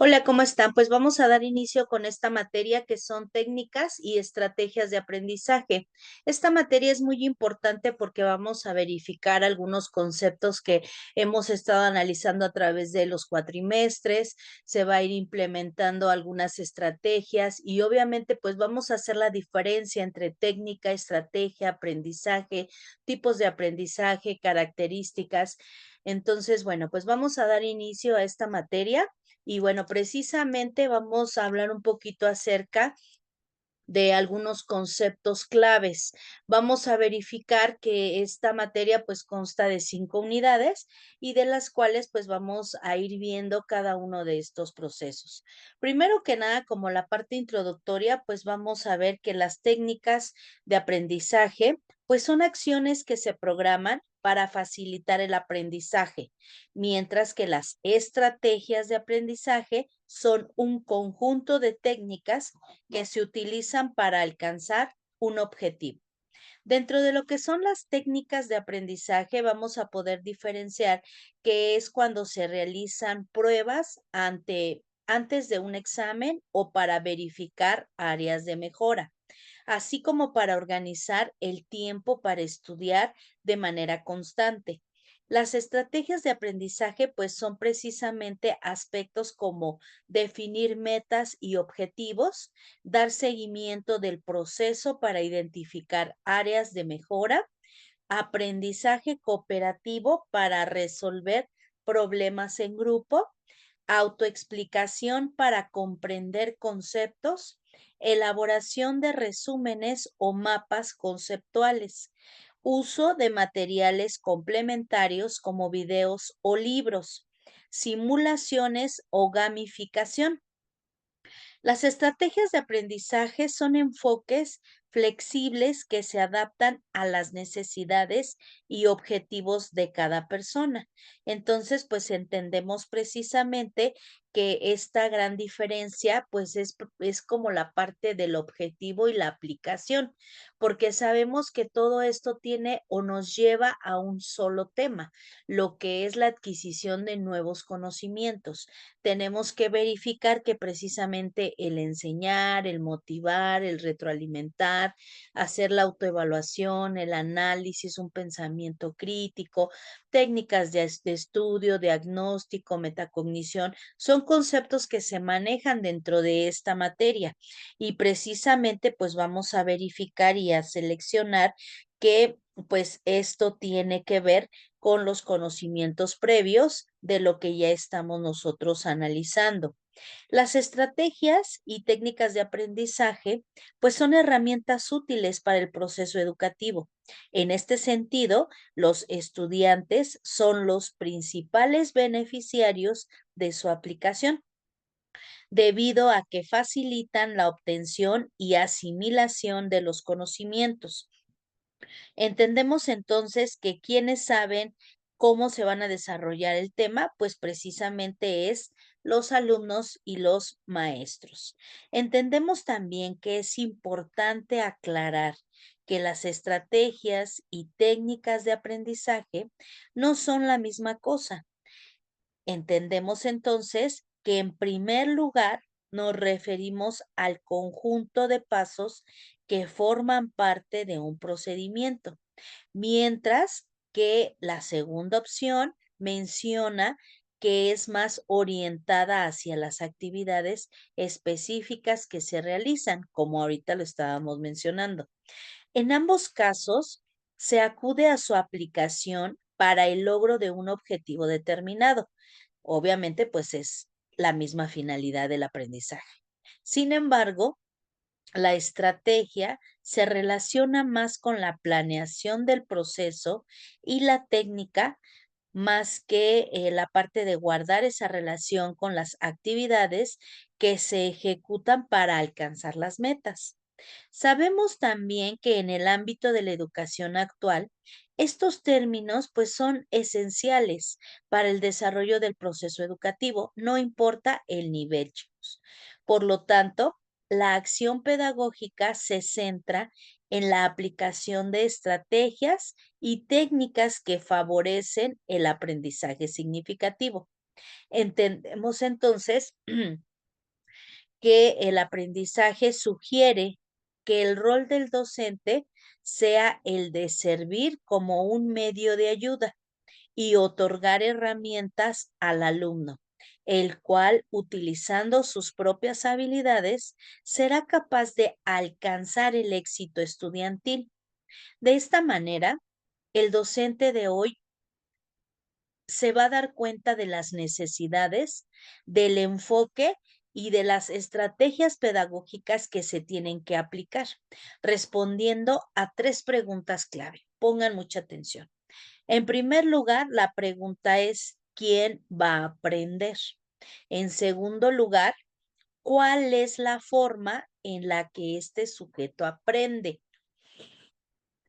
Hola, ¿cómo están? Pues vamos a dar inicio con esta materia que son técnicas y estrategias de aprendizaje. Esta materia es muy importante porque vamos a verificar algunos conceptos que hemos estado analizando a través de los cuatrimestres, se va a ir implementando algunas estrategias y obviamente pues vamos a hacer la diferencia entre técnica, estrategia, aprendizaje, tipos de aprendizaje, características. Entonces, bueno, pues vamos a dar inicio a esta materia. Y bueno, precisamente vamos a hablar un poquito acerca de algunos conceptos claves. Vamos a verificar que esta materia pues consta de 5 unidades y de las cuales pues vamos a ir viendo cada uno de estos procesos. Primero que nada, como la parte introductoria, pues vamos a ver que las técnicas de aprendizaje pues son acciones que se programan para facilitar el aprendizaje, mientras que las estrategias de aprendizaje son un conjunto de técnicas que se utilizan para alcanzar un objetivo. Dentro de lo que son las técnicas de aprendizaje, vamos a poder diferenciar que es cuando se realizan pruebas antes de un examen o para verificar áreas de mejora, así como para organizar el tiempo para estudiar de manera constante. Las estrategias de aprendizaje pues son precisamente aspectos como definir metas y objetivos, dar seguimiento del proceso para identificar áreas de mejora, aprendizaje cooperativo para resolver problemas en grupo, autoexplicación para comprender conceptos, elaboración de resúmenes o mapas conceptuales, uso de materiales complementarios como videos o libros, simulaciones o gamificación. Las estrategias de aprendizaje son enfoques flexibles que se adaptan a las necesidades y objetivos de cada persona. Entonces, pues entendemos precisamente que esta gran diferencia, pues es como la parte del objetivo y la aplicación, porque sabemos que todo esto tiene o nos lleva a un solo tema, lo que es la adquisición de nuevos conocimientos. Tenemos que verificar que precisamente el enseñar, el motivar, el retroalimentar, hacer la autoevaluación, el análisis, un pensamiento crítico, técnicas de estudio, diagnóstico, metacognición, son conceptos que se manejan dentro de esta materia y precisamente pues vamos a verificar y a seleccionar que pues esto tiene que ver con los conocimientos previos de lo que ya estamos nosotros analizando. Las estrategias y técnicas de aprendizaje, pues son herramientas útiles para el proceso educativo. En este sentido, los estudiantes son los principales beneficiarios de su aplicación, debido a que facilitan la obtención y asimilación de los conocimientos. Entendemos entonces que quienes saben cómo se van a desarrollar el tema, pues precisamente es los alumnos y los maestros. Entendemos también que es importante aclarar que las estrategias y técnicas de aprendizaje no son la misma cosa. Entendemos entonces que en primer lugar nos referimos al conjunto de pasos que forman parte de un procedimiento, mientras que la segunda opción menciona que es más orientada hacia las actividades específicas que se realizan, como ahorita lo estábamos mencionando. En ambos casos, se acude a su aplicación para el logro de un objetivo determinado. Obviamente, pues es la misma finalidad del aprendizaje. Sin embargo, la estrategia se relaciona más con la planeación del proceso y la técnica más que la parte de guardar esa relación con las actividades que se ejecutan para alcanzar las metas. Sabemos también que en el ámbito de la educación actual, estos términos pues son esenciales para el desarrollo del proceso educativo, no importa el nivel, chicos. Por lo tanto, la acción pedagógica se centra en la aplicación de estrategias y técnicas que favorecen el aprendizaje significativo. Entendemos entonces que el aprendizaje sugiere que el rol del docente sea el de servir como un medio de ayuda y otorgar herramientas al alumno, el cual, utilizando sus propias habilidades, será capaz de alcanzar el éxito estudiantil. De esta manera, el docente de hoy se va a dar cuenta de las necesidades, del enfoque y de las estrategias pedagógicas que se tienen que aplicar, respondiendo a tres preguntas clave. Pongan mucha atención. En primer lugar, la pregunta es, ¿quién va a aprender? En segundo lugar, ¿cuál es la forma en la que este sujeto aprende?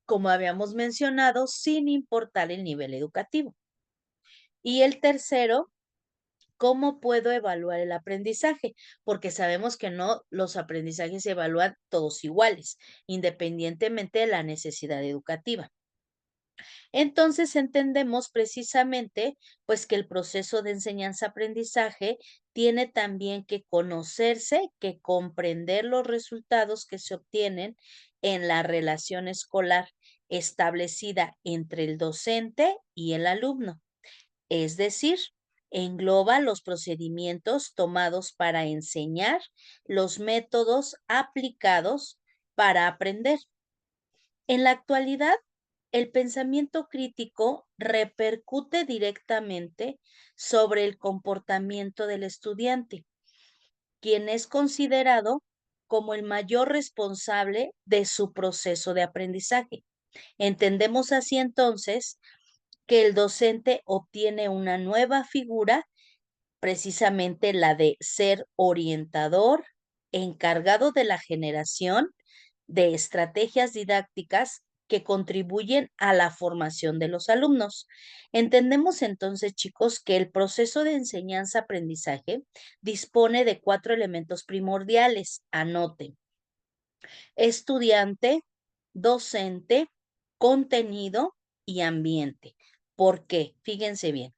Como habíamos mencionado, sin importar el nivel educativo. Y el tercero, ¿cómo puedo evaluar el aprendizaje? Porque sabemos que no los aprendizajes se evalúan todos iguales, independientemente de la necesidad educativa. Entonces entendemos precisamente pues que el proceso de enseñanza-aprendizaje tiene también que conocerse, que comprender los resultados que se obtienen en la relación escolar establecida entre el docente y el alumno. Es decir, engloba los procedimientos tomados para enseñar, los métodos aplicados para aprender. En la actualidad, el pensamiento crítico repercute directamente sobre el comportamiento del estudiante, quien es considerado como el mayor responsable de su proceso de aprendizaje. Entendemos así entonces que el docente obtiene una nueva figura, precisamente la de ser orientador, encargado de la generación de estrategias didácticas que contribuyen a la formación de los alumnos. Entendemos entonces, chicos, que el proceso de enseñanza-aprendizaje dispone de cuatro elementos primordiales. Anoten: estudiante, docente, contenido y ambiente. ¿Por qué? Fíjense bien.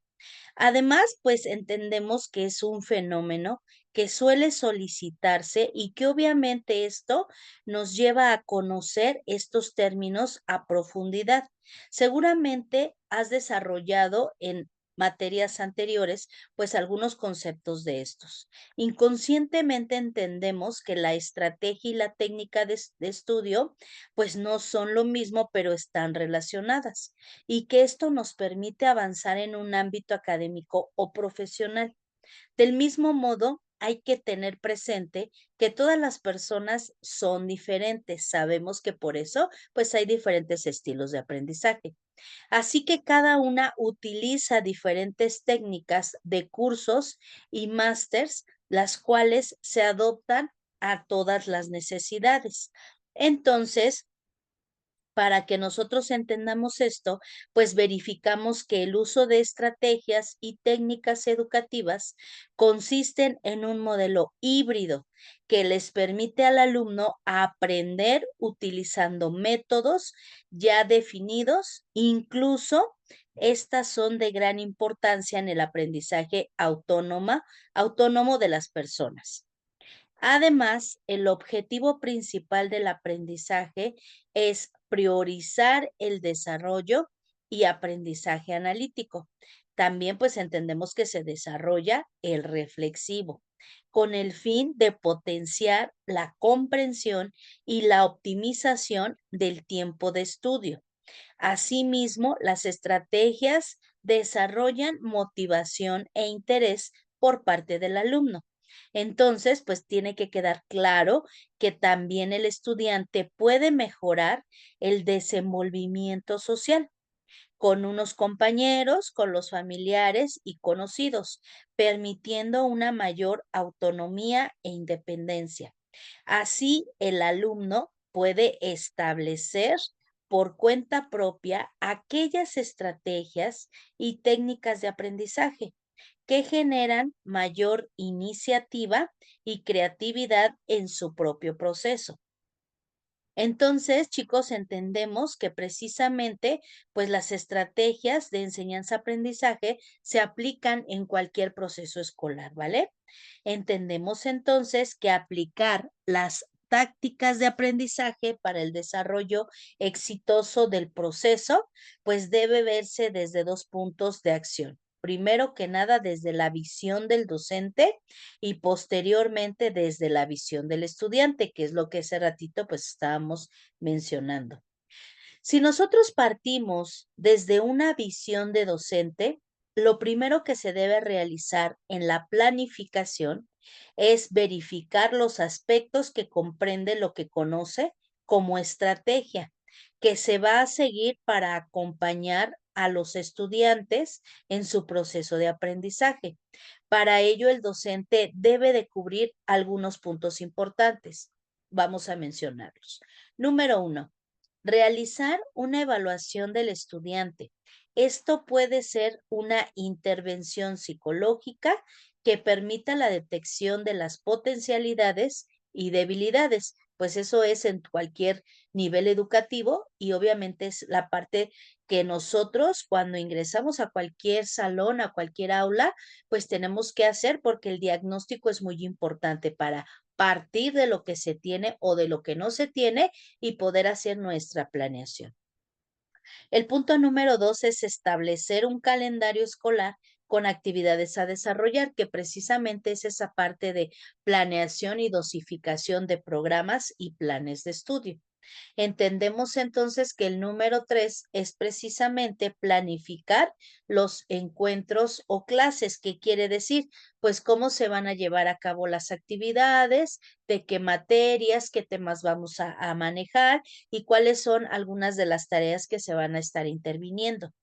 Además, pues entendemos que es un fenómeno que suele solicitarse y que obviamente esto nos lleva a conocer estos términos a profundidad. Seguramente has desarrollado en materias anteriores, pues algunos conceptos de estos. Inconscientemente entendemos que la estrategia y la técnica de estudio, pues no son lo mismo, pero están relacionadas y que esto nos permite avanzar en un ámbito académico o profesional. Del mismo modo, hay que tener presente que todas las personas son diferentes. Sabemos que por eso, pues hay diferentes estilos de aprendizaje. Así que cada una utiliza diferentes técnicas de cursos y másters, las cuales se adoptan a todas las necesidades. Entonces, para que nosotros entendamos esto, pues verificamos que el uso de estrategias y técnicas educativas consisten en un modelo híbrido que les permite al alumno aprender utilizando métodos ya definidos, incluso estas son de gran importancia en el aprendizaje autónomo de las personas. Además, el objetivo principal del aprendizaje es priorizar el desarrollo y aprendizaje analítico. También pues entendemos que se desarrolla el reflexivo con el fin de potenciar la comprensión y la optimización del tiempo de estudio. Asimismo, las estrategias desarrollan motivación e interés por parte del alumno. Entonces, pues tiene que quedar claro que también el estudiante puede mejorar el desenvolvimiento social con unos compañeros, con los familiares y conocidos, permitiendo una mayor autonomía e independencia. Así, el alumno puede establecer por cuenta propia aquellas estrategias y técnicas de aprendizaje que generan mayor iniciativa y creatividad en su propio proceso. Entonces, chicos, entendemos que precisamente, pues las estrategias de enseñanza-aprendizaje se aplican en cualquier proceso escolar, ¿vale? Entendemos entonces que aplicar las tácticas de aprendizaje para el desarrollo exitoso del proceso, pues debe verse desde dos puntos de acción. Primero que nada, desde la visión del docente y posteriormente desde la visión del estudiante, que es lo que hace ratito pues estábamos mencionando. Si nosotros partimos desde una visión de docente, lo primero que se debe realizar en la planificación es verificar los aspectos que comprende lo que conoce como estrategia, que se va a seguir para acompañar a los estudiantes en su proceso de aprendizaje. Para ello, el docente debe de cubrir algunos puntos importantes. Vamos a mencionarlos. Número uno, realizar una evaluación del estudiante. Esto puede ser una intervención psicológica que permita la detección de las potencialidades y debilidades, pues eso es en cualquier nivel educativo y obviamente es la parte que nosotros cuando ingresamos a cualquier salón, a cualquier aula, pues tenemos que hacer porque el diagnóstico es muy importante para partir de lo que se tiene o de lo que no se tiene y poder hacer nuestra planeación. El punto número dos es establecer un calendario escolar con actividades a desarrollar, que precisamente es esa parte de planeación y dosificación de programas y planes de estudio. Entendemos entonces que el número tres es precisamente planificar los encuentros o clases. ¿Qué quiere decir? Pues cómo se van a llevar a cabo las actividades, de qué materias, qué temas vamos a manejar y cuáles son algunas de las tareas que se van a estar interviniendo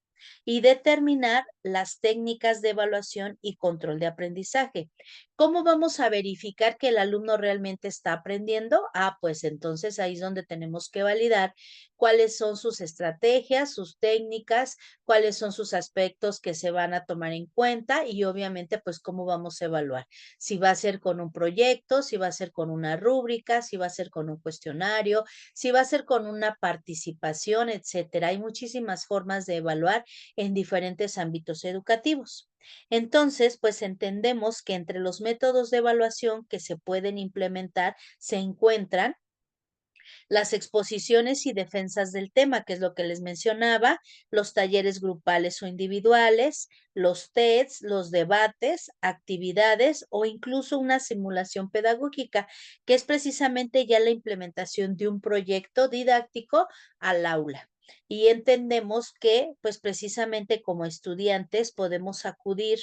y determinar las técnicas de evaluación y control de aprendizaje. ¿Cómo vamos a verificar que el alumno realmente está aprendiendo? Ah, pues entonces ahí es donde tenemos que validar cuáles son sus estrategias, sus técnicas, cuáles son sus aspectos que se van a tomar en cuenta y obviamente pues cómo vamos a evaluar. Si va a ser con un proyecto, si va a ser con una rúbrica, si va a ser con un cuestionario, si va a ser con una participación, etcétera. Hay muchísimas formas de evaluar en diferentes ámbitos educativos. Entonces, pues entendemos que entre los métodos de evaluación que se pueden implementar se encuentran las exposiciones y defensas del tema, que es lo que les mencionaba, los talleres grupales o individuales, los TEDs, los debates, actividades o incluso una simulación pedagógica, que es precisamente ya la implementación de un proyecto didáctico al aula. Y entendemos que, pues precisamente como estudiantes podemos acudir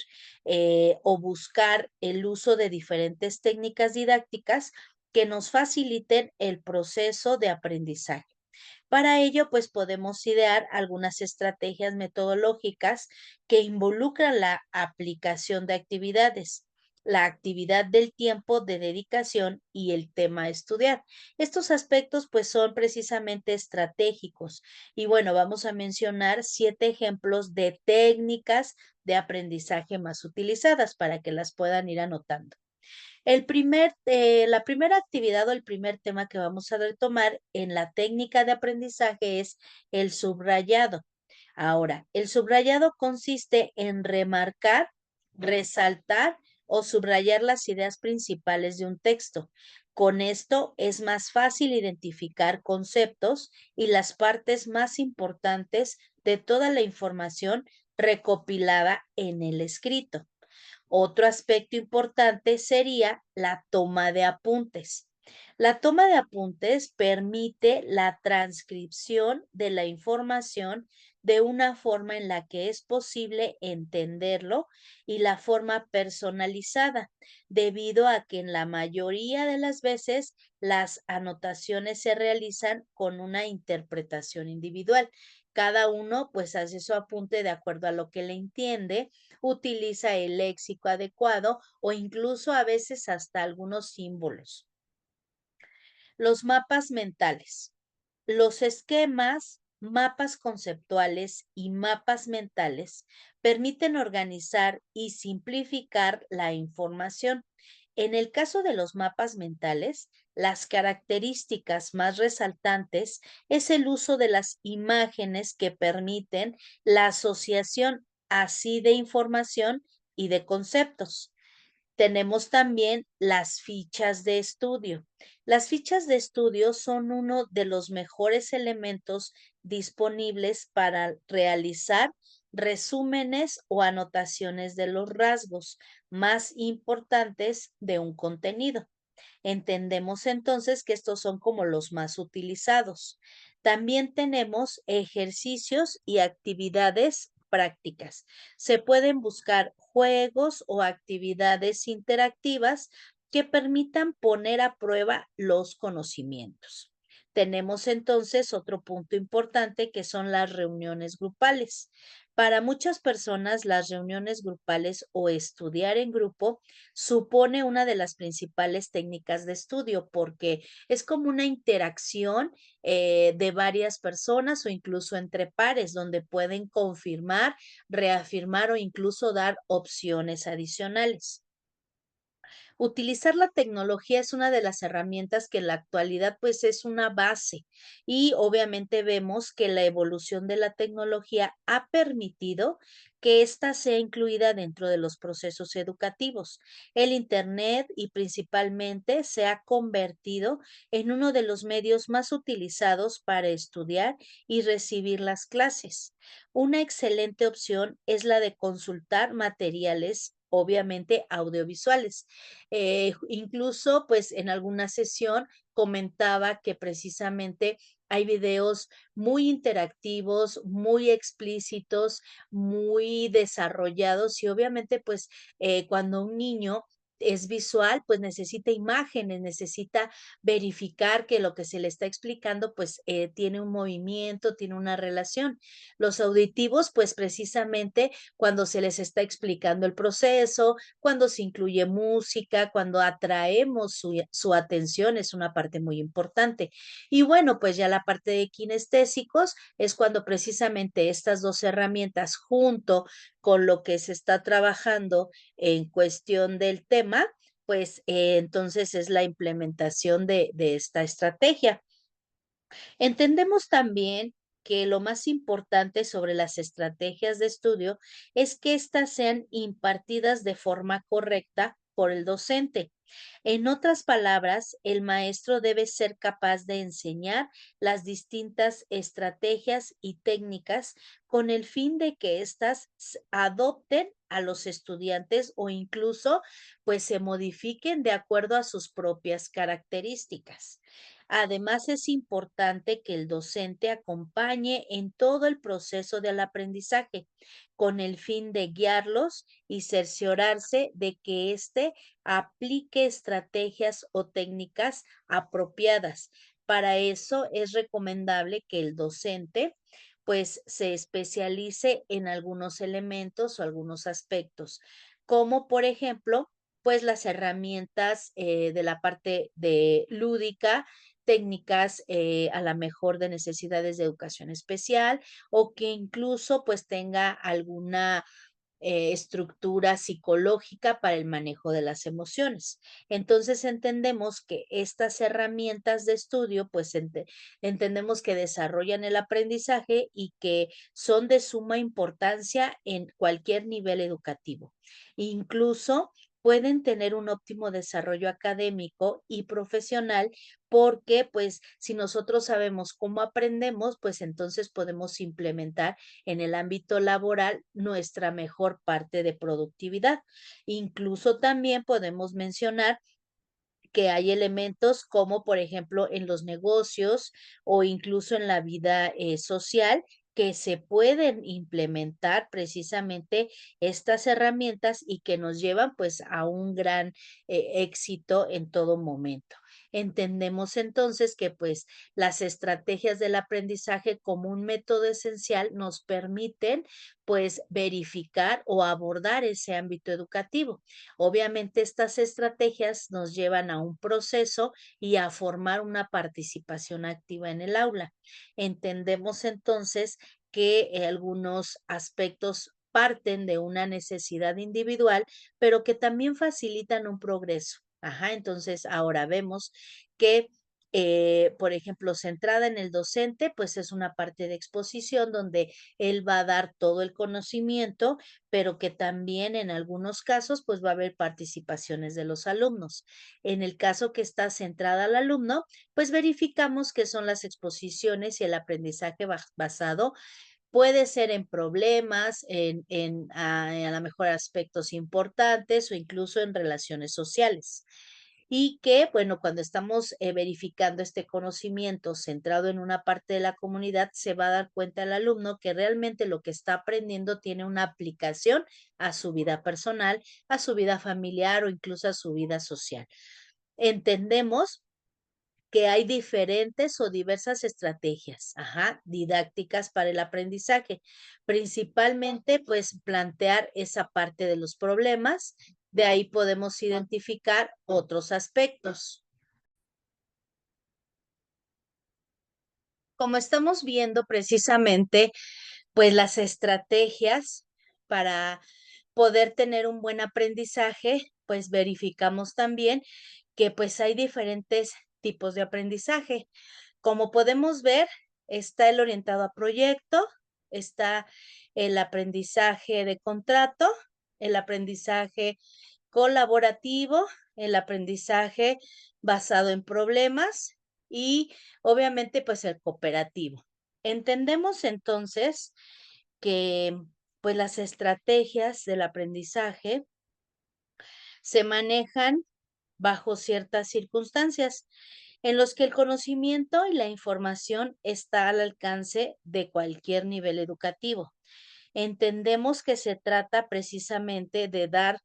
o buscar el uso de diferentes técnicas didácticas que nos faciliten el proceso de aprendizaje. Para ello, pues podemos idear algunas estrategias metodológicas que involucran la aplicación de actividades, la actividad del tiempo de dedicación y el tema a estudiar. Estos aspectos pues son precisamente estratégicos y bueno, vamos a mencionar 7 ejemplos de técnicas de aprendizaje más utilizadas para que las puedan ir anotando. La primera actividad o el primer tema que vamos a retomar en la técnica de aprendizaje es el subrayado. Ahora, el subrayado consiste en remarcar, resaltar o subrayar las ideas principales de un texto. Con esto es más fácil identificar conceptos y las partes más importantes de toda la información recopilada en el escrito. Otro aspecto importante sería la toma de apuntes. La toma de apuntes permite la transcripción de la información de una forma en la que es posible entenderlo y la forma personalizada, debido a que en la mayoría de las veces las anotaciones se realizan con una interpretación individual. Cada uno pues hace su apunte de acuerdo a lo que le entiende, utiliza el léxico adecuado o incluso a veces hasta algunos símbolos. Los mapas mentales. Los esquemas, mapas conceptuales y mapas mentales permiten organizar y simplificar la información. En el caso de los mapas mentales, Las características más resaltantes es el uso de las imágenes que permiten la asociación así de información y de conceptos. Tenemos también las fichas de estudio. Las fichas de estudio son uno de los mejores elementos disponibles para realizar resúmenes o anotaciones de los rasgos más importantes de un contenido. Entendemos entonces que estos son como los más utilizados. También tenemos ejercicios y actividades prácticas. Se pueden buscar juegos o actividades interactivas que permitan poner a prueba los conocimientos. Tenemos entonces otro punto importante que son las reuniones grupales. Para muchas personas, las reuniones grupales o estudiar en grupo supone una de las principales técnicas de estudio porque es como una interacción de varias personas o incluso entre pares donde pueden confirmar, reafirmar o incluso dar opciones adicionales. Utilizar la tecnología es una de las herramientas que en la actualidad pues es una base y obviamente vemos que la evolución de la tecnología ha permitido que ésta sea incluida dentro de los procesos educativos. El Internet y principalmente se ha convertido en uno de los medios más utilizados para estudiar y recibir las clases. Una excelente opción es la de consultar materiales obviamente audiovisuales. Incluso, pues en alguna sesión comentaba que precisamente hay videos muy interactivos, muy explícitos, muy desarrollados y obviamente, pues cuando un niño es visual, pues necesita imágenes, necesita verificar que lo que se le está explicando, pues tiene un movimiento, tiene una relación. Los auditivos, pues precisamente cuando se les está explicando el proceso, cuando se incluye música, cuando atraemos su atención, es una parte muy importante. Y bueno, pues ya la parte de kinestésicos es cuando precisamente estas dos herramientas junto con lo que se está trabajando en cuestión del tema, pues entonces es la implementación de esta estrategia. Entendemos también que lo más importante sobre las estrategias de estudio es que éstas sean impartidas de forma correcta por el docente. En otras palabras, el maestro debe ser capaz de enseñar las distintas estrategias y técnicas con el fin de que éstas adopten a los estudiantes o incluso pues se modifiquen de acuerdo a sus propias características. Además, es importante que el docente acompañe en todo el proceso del aprendizaje con el fin de guiarlos y cerciorarse de que éste aplique estrategias o técnicas apropiadas. Para eso es recomendable que el docente pues se especialice en algunos elementos o algunos aspectos, como por ejemplo, pues las herramientas de la parte de lúdica, técnicas a la mejor de necesidades de educación especial o que incluso pues tenga alguna estructura psicológica para el manejo de las emociones. Entonces entendemos que estas herramientas de estudio, pues entendemos que desarrollan el aprendizaje y que son de suma importancia en cualquier nivel educativo. Incluso pueden tener un óptimo desarrollo académico y profesional porque pues si nosotros sabemos cómo aprendemos, pues entonces podemos implementar en el ámbito laboral nuestra mejor parte de productividad. Incluso también podemos mencionar que hay elementos como, por ejemplo, en los negocios o incluso en la vida social que se pueden implementar precisamente estas herramientas y que nos llevan pues a un gran éxito en todo momento. Entendemos entonces que pues las estrategias del aprendizaje como un método esencial nos permiten pues verificar o abordar ese ámbito educativo. Obviamente estas estrategias nos llevan a un proceso y a formar una participación activa en el aula. Entendemos entonces que algunos aspectos parten de una necesidad individual, pero que también facilitan un progreso. Ajá, entonces ahora vemos que, por ejemplo, centrada en el docente, pues es una parte de exposición donde él va a dar todo el conocimiento, pero que también en algunos casos, pues va a haber participaciones de los alumnos. En el caso que está centrada al alumno, pues verificamos que son las exposiciones y el aprendizaje basado. Puede ser en problemas, a lo mejor aspectos importantes o incluso en relaciones sociales. Y que, bueno, cuando estamos verificando este conocimiento centrado en una parte de la comunidad, se va a dar cuenta el alumno que realmente lo que está aprendiendo tiene una aplicación a su vida personal, a su vida familiar o incluso a su vida social. Entendemos que hay diferentes o diversas estrategias, didácticas para el aprendizaje. Principalmente, pues, plantear esa parte de los problemas, de ahí podemos identificar otros aspectos. Como estamos viendo precisamente, pues, las estrategias para poder tener un buen aprendizaje, pues, verificamos también que, pues, hay diferentes tipos de aprendizaje. Como podemos ver, está el orientado a proyecto, está el aprendizaje de contrato, el aprendizaje colaborativo, el aprendizaje basado en problemas y obviamente pues el cooperativo. Entendemos entonces que pues las estrategias del aprendizaje se manejan bajo ciertas circunstancias en los que el conocimiento y la información está al alcance de cualquier nivel educativo. Entendemos que se trata precisamente de dar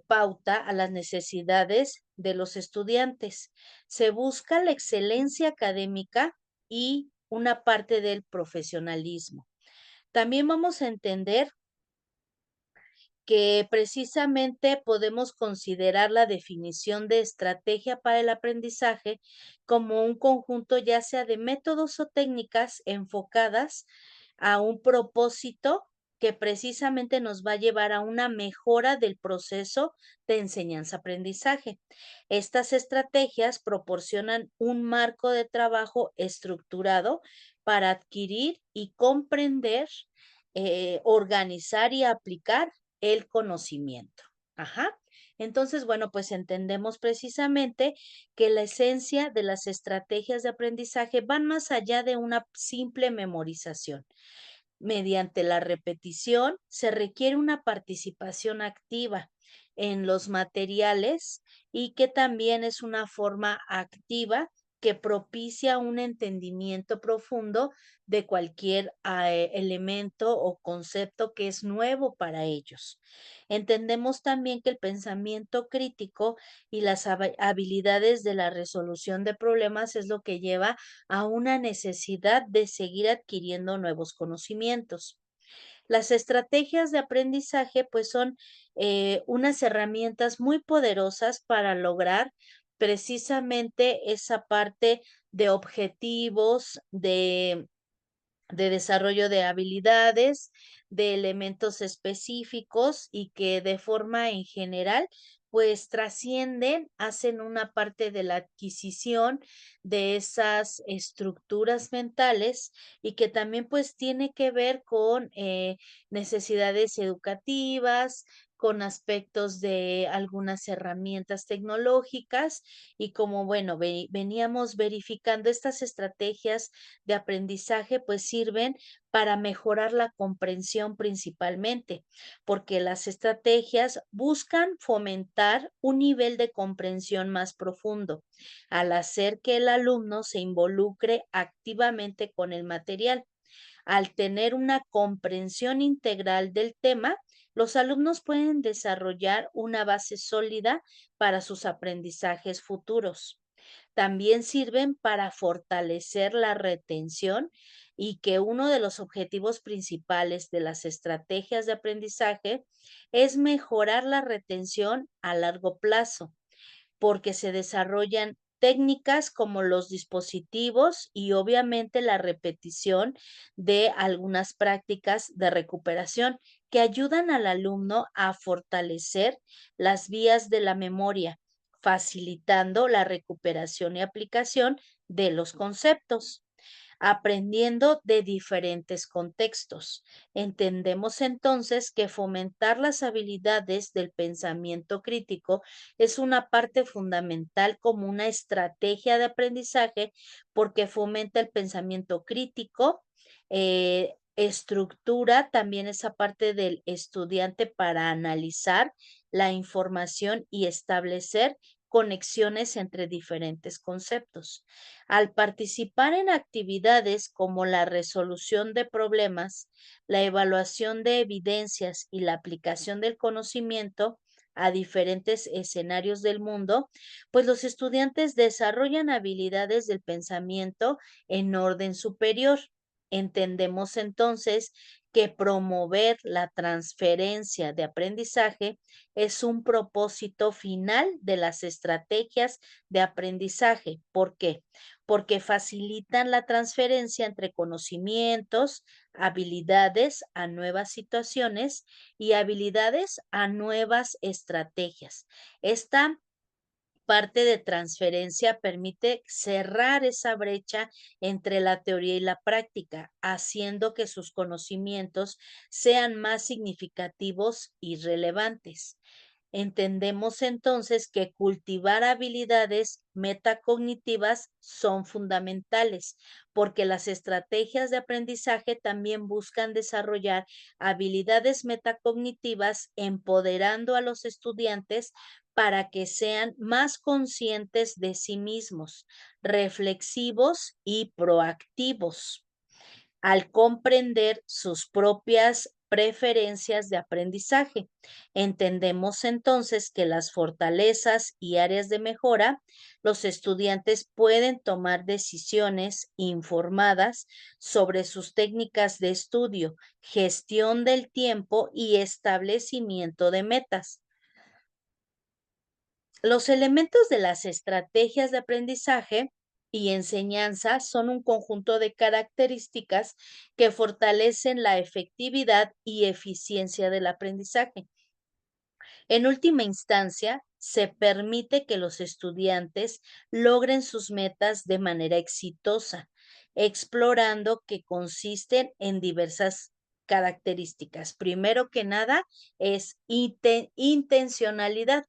pauta a las necesidades de los estudiantes. Se busca la excelencia académica y una parte del profesionalismo. También vamos a entender que precisamente podemos considerar la definición de estrategia para el aprendizaje como un conjunto ya sea de métodos o técnicas enfocadas a un propósito que precisamente nos va a llevar a una mejora del proceso de enseñanza-aprendizaje. Estas estrategias proporcionan un marco de trabajo estructurado para adquirir y comprender, organizar y aplicar el conocimiento. Ajá. Entonces, bueno, pues entendemos precisamente que la esencia de las estrategias de aprendizaje van más allá de una simple memorización. Mediante la repetición se requiere una participación activa en los materiales y que también es una forma activa que propicia un entendimiento profundo de cualquier elemento o concepto que es nuevo para ellos. Entendemos también que el pensamiento crítico y las habilidades de la resolución de problemas es lo que lleva a una necesidad de seguir adquiriendo nuevos conocimientos. Las estrategias de aprendizaje, pues, son unas herramientas muy poderosas para lograr precisamente esa parte de objetivos, de desarrollo de habilidades, de elementos específicos y que de forma en general, pues trascienden, hacen una parte de la adquisición de esas estructuras mentales y que también pues tiene que ver con necesidades educativas, con aspectos de algunas herramientas tecnológicas y como, bueno, veníamos verificando estas estrategias de aprendizaje, pues sirven para mejorar la comprensión principalmente, porque las estrategias buscan fomentar un nivel de comprensión más profundo, al hacer que el alumno se involucre activamente con el material. Al tener una comprensión integral del tema, los alumnos pueden desarrollar una base sólida para sus aprendizajes futuros. También sirven para fortalecer la retención y que uno de los objetivos principales de las estrategias de aprendizaje es mejorar la retención a largo plazo porque se desarrollan técnicas como los dispositivos y obviamente la repetición de algunas prácticas de recuperación que ayudan al alumno a fortalecer las vías de la memoria, facilitando la recuperación y aplicación de los conceptos. Aprendiendo de diferentes contextos. Entendemos entonces que fomentar las habilidades del pensamiento crítico es una parte fundamental como una estrategia de aprendizaje porque fomenta el pensamiento crítico, estructura también esa parte del estudiante para analizar la información y establecer conexiones entre diferentes conceptos. Al participar en actividades como la resolución de problemas, la evaluación de evidencias y la aplicación del conocimiento a diferentes escenarios del mundo, pues los estudiantes desarrollan habilidades del pensamiento en orden superior. Entendemos entonces que promover la transferencia de aprendizaje es un propósito final de las estrategias de aprendizaje. ¿Por qué? Porque facilitan la transferencia entre conocimientos, habilidades a nuevas situaciones y habilidades a nuevas estrategias. Esta parte de transferencia permite cerrar esa brecha entre la teoría y la práctica, haciendo que sus conocimientos sean más significativos y relevantes. Entendemos entonces que cultivar habilidades metacognitivas son fundamentales, porque las estrategias de aprendizaje también buscan desarrollar habilidades metacognitivas, empoderando a los estudiantes para que sean más conscientes de sí mismos, reflexivos y proactivos al comprender sus propias preferencias de aprendizaje. Entendemos entonces que las fortalezas y áreas de mejora, los estudiantes pueden tomar decisiones informadas sobre sus técnicas de estudio, gestión del tiempo y establecimiento de metas. Los elementos de las estrategias de aprendizaje y enseñanza son un conjunto de características que fortalecen la efectividad y eficiencia del aprendizaje. En última instancia, se permite que los estudiantes logren sus metas de manera exitosa, explorando que consisten en diversas características. Primero que nada, es intencionalidad.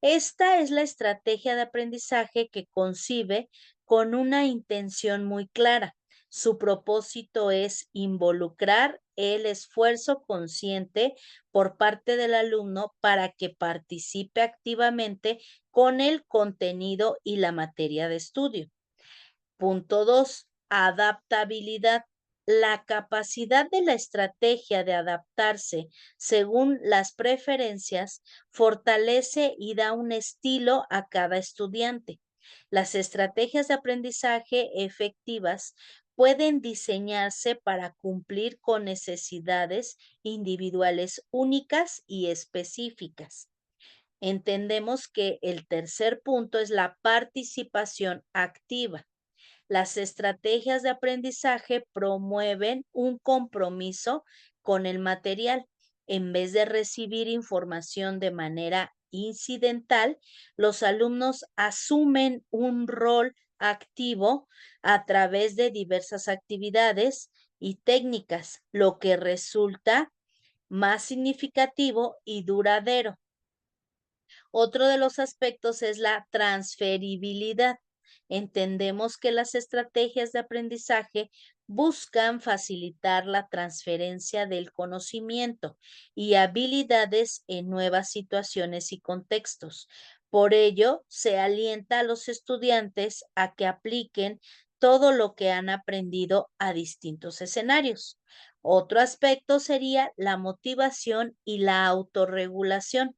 Esta es la estrategia de aprendizaje que concibe con una intención muy clara. Su propósito es involucrar el esfuerzo consciente por parte del alumno para que participe activamente con el contenido y la materia de estudio. Punto 2, adaptabilidad. La capacidad de la estrategia de adaptarse según las preferencias fortalece y da un estilo a cada estudiante. Las estrategias de aprendizaje efectivas pueden diseñarse para cumplir con necesidades individuales únicas y específicas. Entendemos que el tercer punto es la participación activa. Las estrategias de aprendizaje promueven un compromiso con el material. En vez de recibir información de manera incidental, los alumnos asumen un rol activo a través de diversas actividades y técnicas, lo que resulta más significativo y duradero. Otro de los aspectos es la transferibilidad. Entendemos que las estrategias de aprendizaje buscan facilitar la transferencia del conocimiento y habilidades en nuevas situaciones y contextos. Por ello, se alienta a los estudiantes a que apliquen todo lo que han aprendido a distintos escenarios. Otro aspecto sería la motivación y la autorregulación.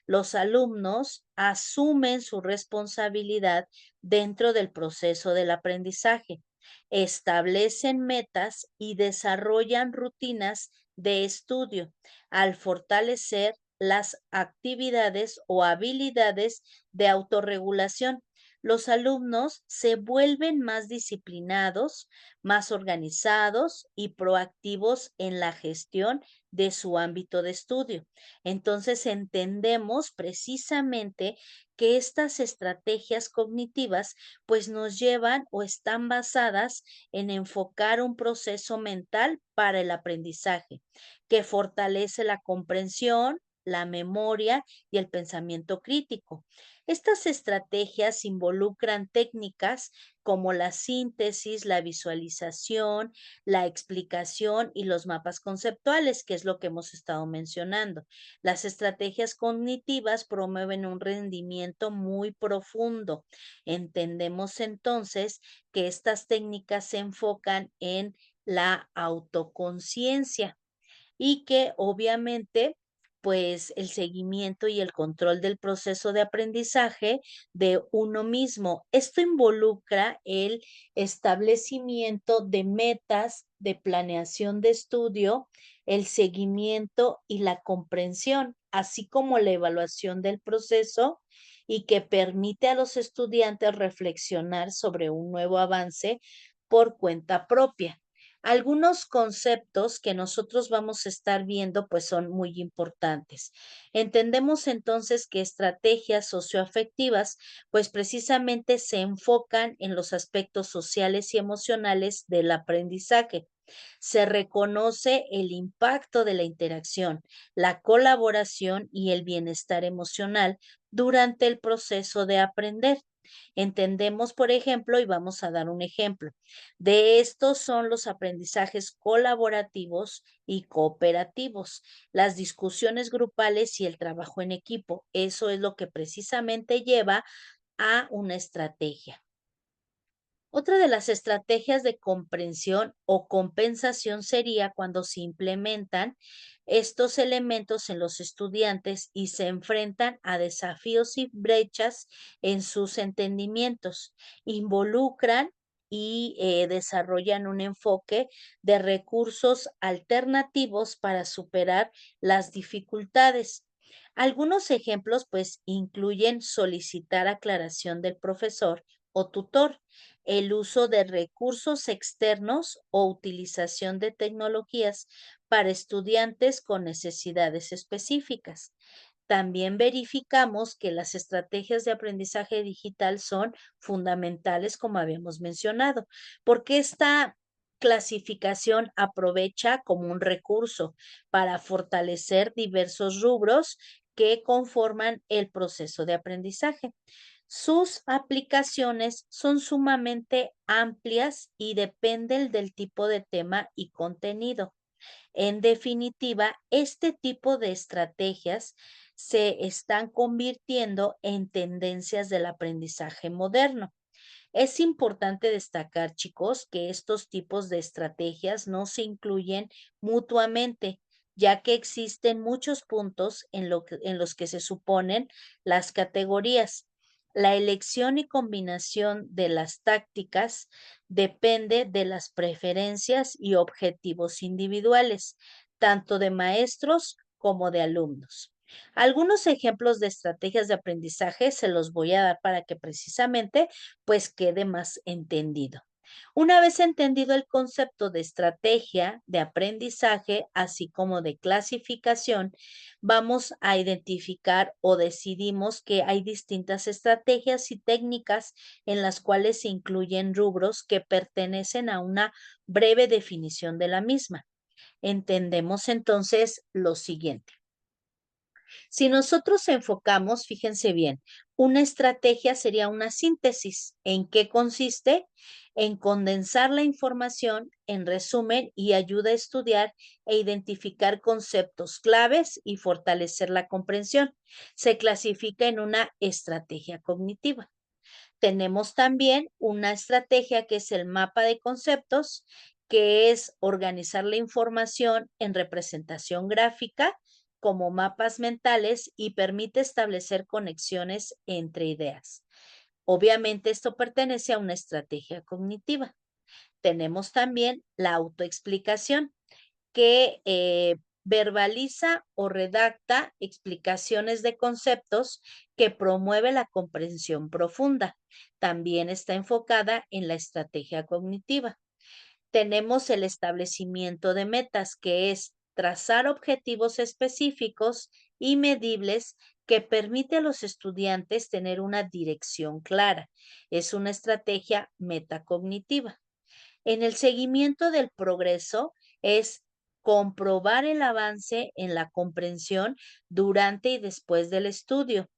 Los alumnos asumen su responsabilidad dentro del proceso del aprendizaje, establecen metas y desarrollan rutinas de estudio al fortalecer las actividades o habilidades de autorregulación. los alumnos se vuelven más disciplinados, más organizados y proactivos en la gestión de su ámbito de estudio. Entonces entendemos precisamente que estas estrategias cognitivas pues nos llevan o están basadas en enfocar un proceso mental para el aprendizaje que fortalece la comprensión, la memoria y el pensamiento crítico. Estas estrategias involucran técnicas como la síntesis, la visualización, la explicación y los mapas conceptuales, que es lo que hemos estado mencionando. Las estrategias cognitivas promueven un rendimiento muy profundo. Entendemos entonces que estas técnicas se enfocan en la autoconciencia y que obviamente, pues el seguimiento y el control del proceso de aprendizaje de uno mismo. Esto involucra el establecimiento de metas, de planeación de estudio, el seguimiento y la comprensión, así como la evaluación del proceso y que permite a los estudiantes reflexionar sobre un nuevo avance por cuenta propia. Algunos conceptos que nosotros vamos a estar viendo pues son muy importantes. Entendemos entonces que estrategias socioafectivas pues precisamente se enfocan en los aspectos sociales y emocionales del aprendizaje. Se reconoce el impacto de la interacción, la colaboración y el bienestar emocional durante el proceso de aprender. Entendemos, por ejemplo, y vamos a dar un ejemplo, de estos son los aprendizajes colaborativos y cooperativos, las discusiones grupales y el trabajo en equipo. Eso es lo que precisamente lleva a una estrategia. Otra de las estrategias de comprensión o compensación sería cuando se implementan estos elementos en los estudiantes y se enfrentan a desafíos y brechas en sus entendimientos. Involucran y desarrollan un enfoque de recursos alternativos para superar las dificultades. Algunos ejemplos pues incluyen solicitar aclaración del profesor o tutor, el uso de recursos externos o utilización de tecnologías para estudiantes con necesidades específicas. También verificamos que las estrategias de aprendizaje digital son fundamentales, como habíamos mencionado, porque esta clasificación aprovecha como un recurso para fortalecer diversos rubros que conforman el proceso de aprendizaje. Sus aplicaciones son sumamente amplias y dependen del tipo de tema y contenido. En definitiva, este tipo de estrategias se están convirtiendo en tendencias del aprendizaje moderno. Es importante destacar, chicos, que estos tipos de estrategias no se incluyen mutuamente, ya que existen muchos puntos en los que se suponen las categorías. La elección y combinación de las tácticas depende de las preferencias y objetivos individuales, tanto de maestros como de alumnos. Algunos ejemplos de estrategias de aprendizaje se los voy a dar para que precisamente pues quede más entendido. Una vez entendido el concepto de estrategia, de aprendizaje, así como de clasificación, vamos a identificar o decidimos que hay distintas estrategias y técnicas en las cuales se incluyen rubros que pertenecen a una breve definición de la misma. Entendemos entonces lo siguiente. Si nosotros enfocamos, fíjense bien, una estrategia sería una síntesis. ¿En qué consiste? En condensar la información en resumen y ayuda a estudiar e identificar conceptos claves y fortalecer la comprensión. Se clasifica en una estrategia cognitiva. Tenemos también una estrategia que es el mapa de conceptos, que es organizar la información en representación gráfica como mapas mentales y permite establecer conexiones entre ideas. Obviamente esto pertenece a una estrategia cognitiva. Tenemos también la autoexplicación que verbaliza o redacta explicaciones de conceptos que promueve la comprensión profunda. También está enfocada en la estrategia cognitiva. Tenemos el establecimiento de metas, que es trazar objetivos específicos y medibles que permite a los estudiantes tener una dirección clara. Es una estrategia metacognitiva. En el seguimiento del progreso es comprobar el avance en la comprensión durante y después del estudio.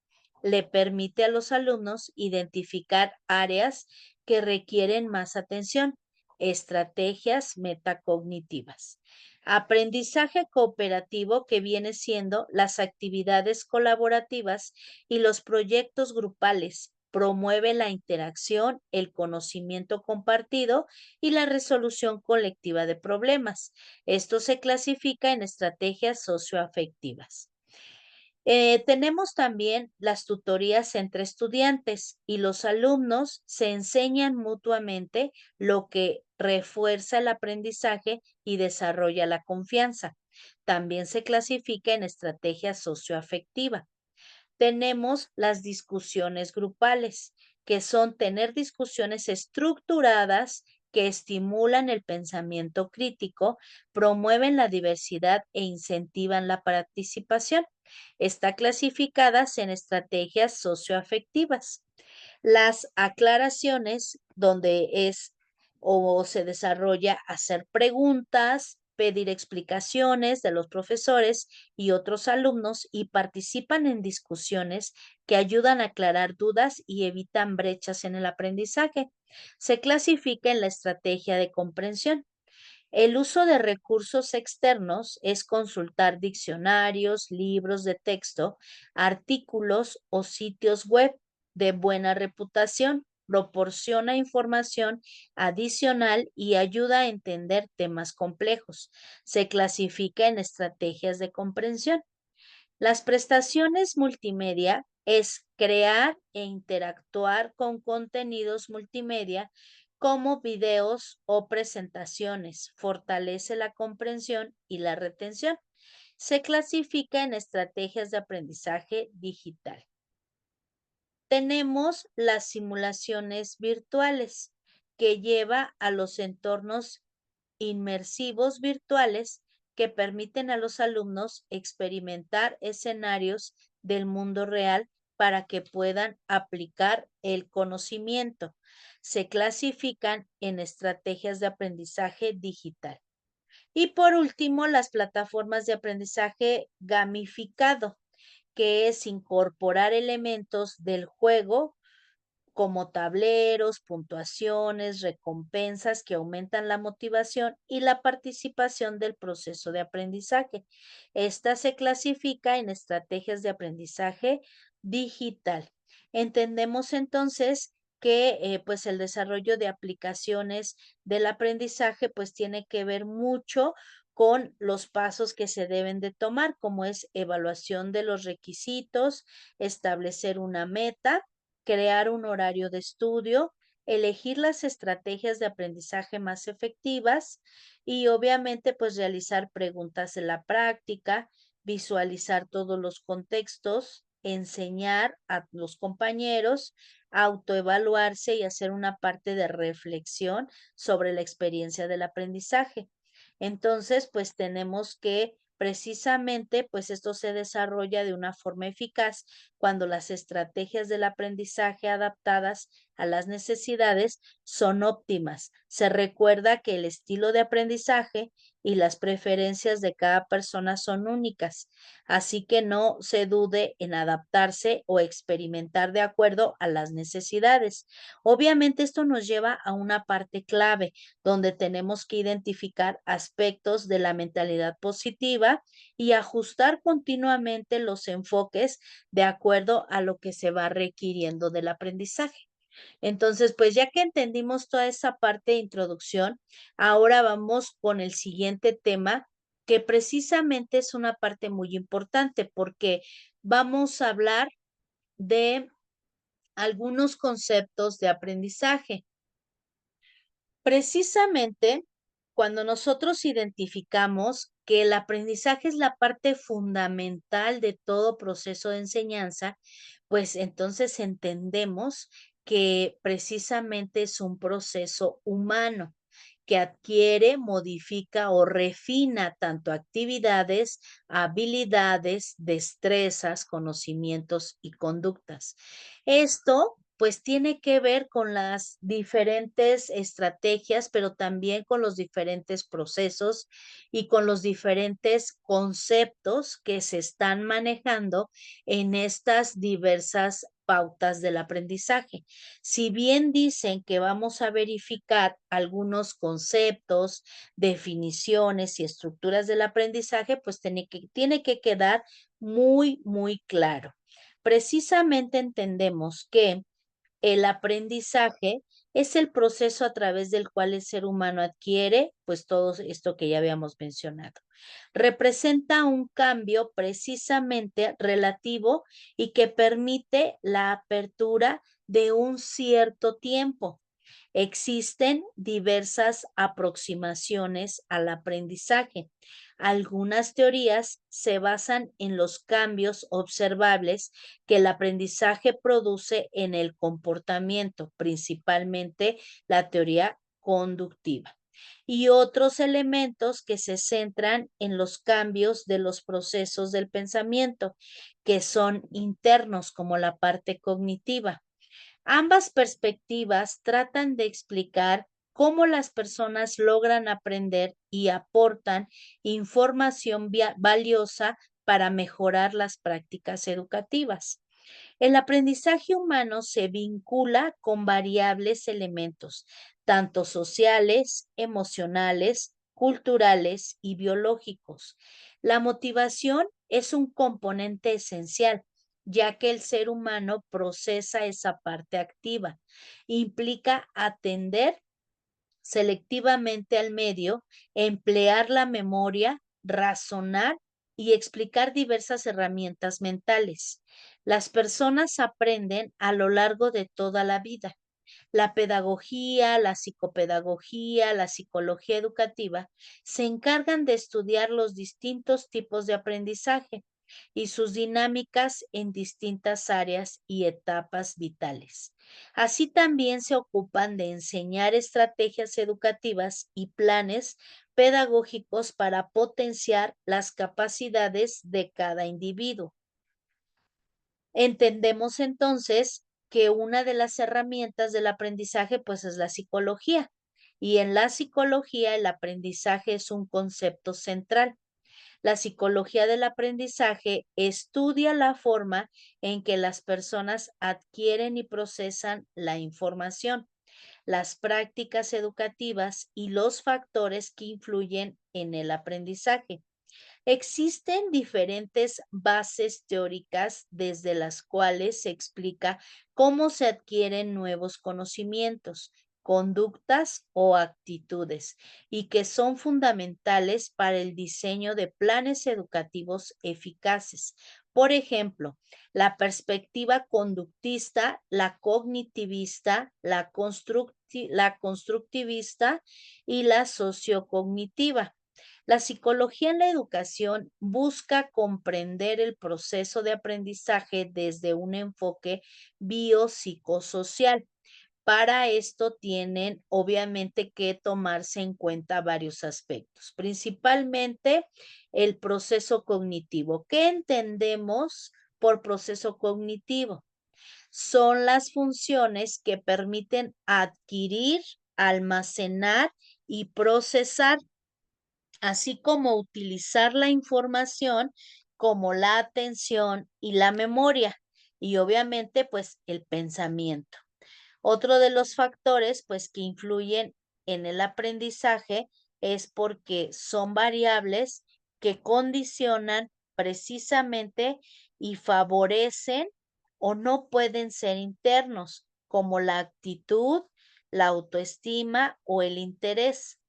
Le permite a los alumnos identificar áreas que requieren más atención, estrategias metacognitivas. Aprendizaje cooperativo, que viene siendo las actividades colaborativas y los proyectos grupales. Promueve la interacción, el conocimiento compartido y la resolución colectiva de problemas. Esto se clasifica en estrategias socioafectivas. Tenemos también las tutorías entre estudiantes, y los alumnos se enseñan mutuamente, lo que refuerza el aprendizaje y desarrolla la confianza. También se clasifica en estrategia socioafectiva. Tenemos las discusiones grupales, que son tener discusiones estructuradas que estimulan el pensamiento crítico, promueven la diversidad e incentivan la participación. Está clasificadas en estrategias socioafectivas. Las aclaraciones, donde es o se desarrolla hacer preguntas, pedir explicaciones de los profesores y otros alumnos, y participan en discusiones que ayudan a aclarar dudas y evitan brechas en el aprendizaje. Se clasifica en la estrategia de comprensión. El uso de recursos externos es consultar diccionarios, libros de texto, artículos o sitios web de buena reputación. Proporciona información adicional y ayuda a entender temas complejos. Se clasifica en estrategias de comprensión. Las prestaciones multimedia es crear e interactuar con contenidos multimedia como videos o presentaciones. Fortalece la comprensión y la retención. Se clasifica en estrategias de aprendizaje digital. Tenemos las simulaciones virtuales, que lleva a los entornos inmersivos virtuales que permiten a los alumnos experimentar escenarios del mundo real para que puedan aplicar el conocimiento. Se clasifican en estrategias de aprendizaje digital. Y por último, las plataformas de aprendizaje gamificado, que es incorporar elementos del juego como tableros, puntuaciones, recompensas que aumentan la motivación y la participación del proceso de aprendizaje. Esta se clasifica en estrategias de aprendizaje digital. Entendemos entonces que pues el desarrollo de aplicaciones del aprendizaje pues tiene que ver mucho con los pasos que se deben de tomar, como es evaluación de los requisitos, establecer una meta, crear un horario de estudio, elegir las estrategias de aprendizaje más efectivas y obviamente pues realizar preguntas en la práctica, visualizar todos los contextos, enseñar a los compañeros, autoevaluarse y hacer una parte de reflexión sobre la experiencia del aprendizaje. Entonces, pues tenemos que precisamente, pues esto se desarrolla de una forma eficaz cuando las estrategias del aprendizaje adaptadas a las necesidades son óptimas. Se recuerda que el estilo de aprendizaje y las preferencias de cada persona son únicas, así que no se dude en adaptarse o experimentar de acuerdo a las necesidades. Obviamente esto nos lleva a una parte clave donde tenemos que identificar aspectos de la mentalidad positiva y ajustar continuamente los enfoques de acuerdo a lo que se va requiriendo del aprendizaje. Entonces, pues ya que entendimos toda esa parte de introducción, ahora vamos con el siguiente tema, que precisamente es una parte muy importante porque vamos a hablar de algunos conceptos de aprendizaje. Precisamente Cuando nosotros identificamos que el aprendizaje es la parte fundamental de todo proceso de enseñanza, pues entonces entendemos que precisamente es un proceso humano que adquiere, modifica o refina tanto actividades, habilidades, destrezas, conocimientos y conductas. Esto pues tiene que ver con las diferentes estrategias, pero también con los diferentes procesos y con los diferentes conceptos que se están manejando en estas diversas pautas del aprendizaje. Si bien dicen que vamos a verificar algunos conceptos, definiciones y estructuras del aprendizaje, pues tiene que quedar muy, muy claro. Precisamente entendemos que el aprendizaje es el proceso a través del cual el ser humano adquiere, pues todo esto que ya habíamos mencionado. Representa un cambio precisamente relativo y que permite la apertura de un cierto tiempo. Existen diversas aproximaciones al aprendizaje. Algunas teorías se basan en los cambios observables que el aprendizaje produce en el comportamiento, principalmente la teoría conductiva, y otros elementos que se centran en los cambios de los procesos del pensamiento, que son internos, como la parte cognitiva. Ambas perspectivas tratan de explicar cómo las personas logran aprender y aportan información valiosa para mejorar las prácticas educativas. El aprendizaje humano se vincula con variables elementos, tanto sociales, emocionales, culturales y biológicos. La motivación es un componente esencial, ya que el ser humano procesa esa parte activa. Implica atender selectivamente al medio, emplear la memoria, razonar y explicar diversas herramientas mentales. Las personas aprenden a lo largo de toda la vida. La pedagogía, la psicopedagogía, la psicología educativa se encargan de estudiar los distintos tipos de aprendizaje y sus dinámicas en distintas áreas y etapas vitales. Así también se ocupan de enseñar estrategias educativas y planes pedagógicos para potenciar las capacidades de cada individuo. Entendemos entonces que una de las herramientas del aprendizaje pues es la psicología, y en la psicología el aprendizaje es un concepto central. La psicología del aprendizaje estudia la forma en que las personas adquieren y procesan la información, las prácticas educativas y los factores que influyen en el aprendizaje. Existen diferentes bases teóricas desde las cuales se explica cómo se adquieren nuevos conocimientos, conductas o actitudes, y que son fundamentales para el diseño de planes educativos eficaces. Por ejemplo, la perspectiva conductista, la cognitivista, la constructivista y la sociocognitiva. La psicología en la educación busca comprender el proceso de aprendizaje desde un enfoque biopsicosocial. Para esto tienen obviamente que tomarse en cuenta varios aspectos, principalmente el proceso cognitivo. ¿Qué entendemos por proceso cognitivo? Son las funciones que permiten adquirir, almacenar y procesar, así como utilizar la información como la atención y la memoria, y obviamente pues el pensamiento. Otro de los factores pues que influyen en el aprendizaje es porque son variables que condicionan precisamente y favorecen o no pueden ser internos, como la actitud, la autoestima o el interés,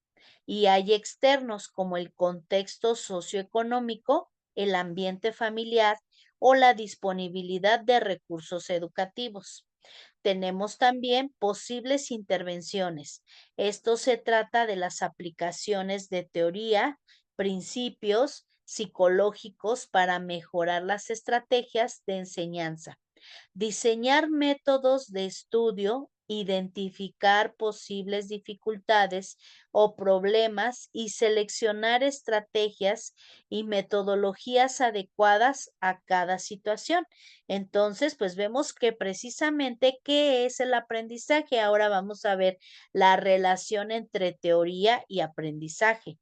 y hay externos como el contexto socioeconómico, el ambiente familiar o la disponibilidad de recursos educativos. Tenemos también posibles intervenciones. Esto se trata de las aplicaciones de teoría, principios psicológicos para mejorar las estrategias de enseñanza. Diseñar métodos de estudio, identificar posibles dificultades o problemas y seleccionar estrategias y metodologías adecuadas a cada situación. Entonces, pues vemos que precisamente qué es el aprendizaje. Ahora vamos a ver la relación entre teoría y aprendizaje.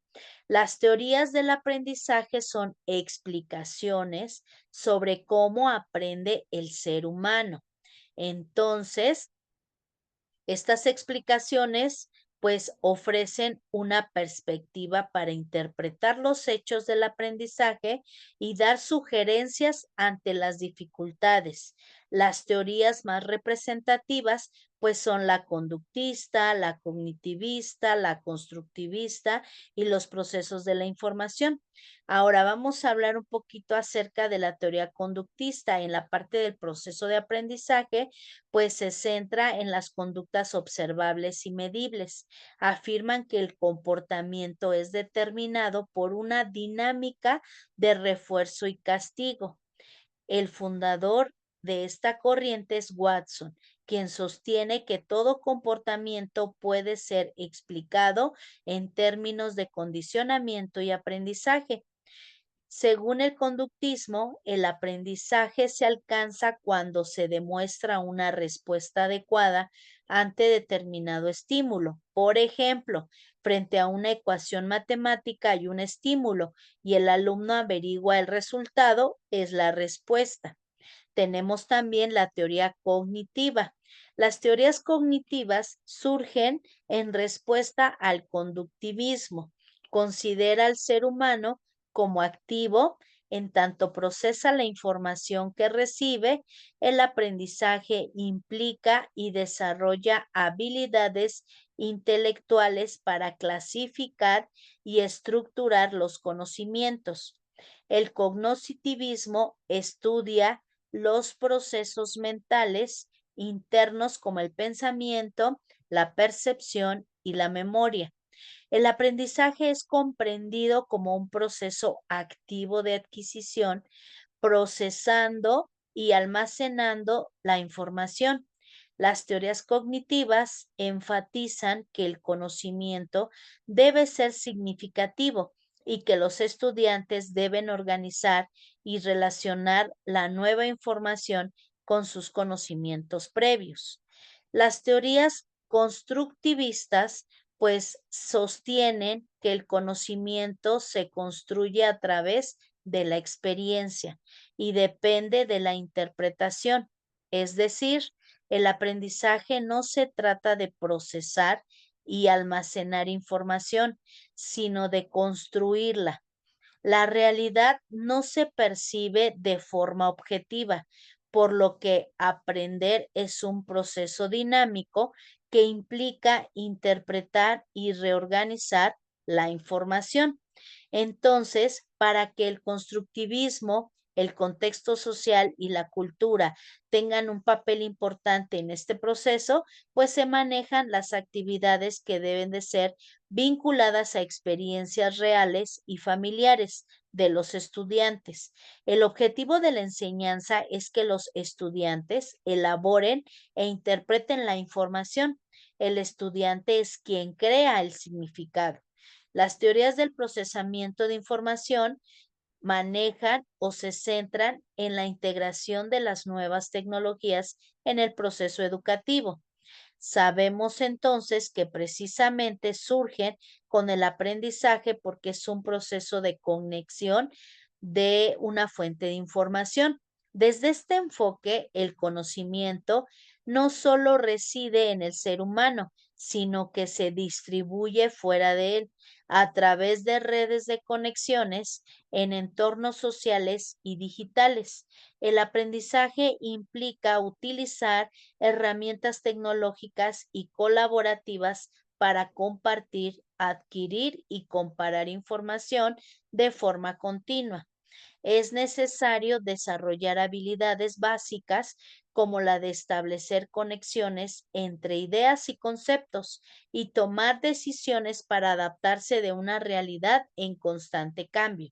Las teorías del aprendizaje son explicaciones sobre cómo aprende el ser humano. Entonces, estas explicaciones pues ofrecen una perspectiva para interpretar los hechos del aprendizaje y dar sugerencias ante las dificultades. Las teorías más representativas pues son la conductista, la cognitivista, la constructivista y los procesos de la información. Ahora vamos a hablar un poquito acerca de la teoría conductista. En la parte del proceso de aprendizaje pues se centra en las conductas observables y medibles. Afirman que el comportamiento es determinado por una dinámica de refuerzo y castigo. El fundador de esta corriente es Watson, quien sostiene que todo comportamiento puede ser explicado en términos de condicionamiento y aprendizaje. Según el conductismo, el aprendizaje se alcanza cuando se demuestra una respuesta adecuada ante determinado estímulo. Por ejemplo, frente a una ecuación matemática hay un estímulo y el alumno averigua el resultado, es la respuesta. Tenemos también la teoría cognitiva. Las teorías cognitivas surgen en respuesta al conductivismo. Considera al ser humano como activo en tanto procesa la información que recibe. El aprendizaje implica y desarrolla habilidades intelectuales para clasificar y estructurar los conocimientos. El cognitivismo estudia los procesos mentales internos como el pensamiento, la percepción y la memoria. El aprendizaje es comprendido como un proceso activo de adquisición, procesando y almacenando la información. Las teorías cognitivas enfatizan que el conocimiento debe ser significativo y que los estudiantes deben organizar y relacionar la nueva información con sus conocimientos previos. Las teorías constructivistas pues sostienen que el conocimiento se construye a través de la experiencia y depende de la interpretación. Es decir, el aprendizaje no se trata de procesar y almacenar información, sino de construirla. La realidad no se percibe de forma objetiva, por lo que aprender es un proceso dinámico que implica interpretar y reorganizar la información. Entonces, para que el constructivismo, el contexto social y la cultura tengan un papel importante en este proceso, pues se manejan las actividades que deben de ser vinculadas a experiencias reales y familiares de los estudiantes. El objetivo de la enseñanza es que los estudiantes elaboren e interpreten la información. El estudiante es quien crea el significado. Las teorías del procesamiento de información manejan o se centran en la integración de las nuevas tecnologías en el proceso educativo. Sabemos entonces que precisamente surgen con el aprendizaje porque es un proceso de conexión de una fuente de información. Desde este enfoque, el conocimiento no solo reside en el ser humano, sino que se distribuye fuera de él a través de redes de conexiones en entornos sociales y digitales. El aprendizaje implica utilizar herramientas tecnológicas y colaborativas para compartir, adquirir y comparar información de forma continua. Es necesario desarrollar habilidades básicas como la de establecer conexiones entre ideas y conceptos y tomar decisiones para adaptarse de una realidad en constante cambio.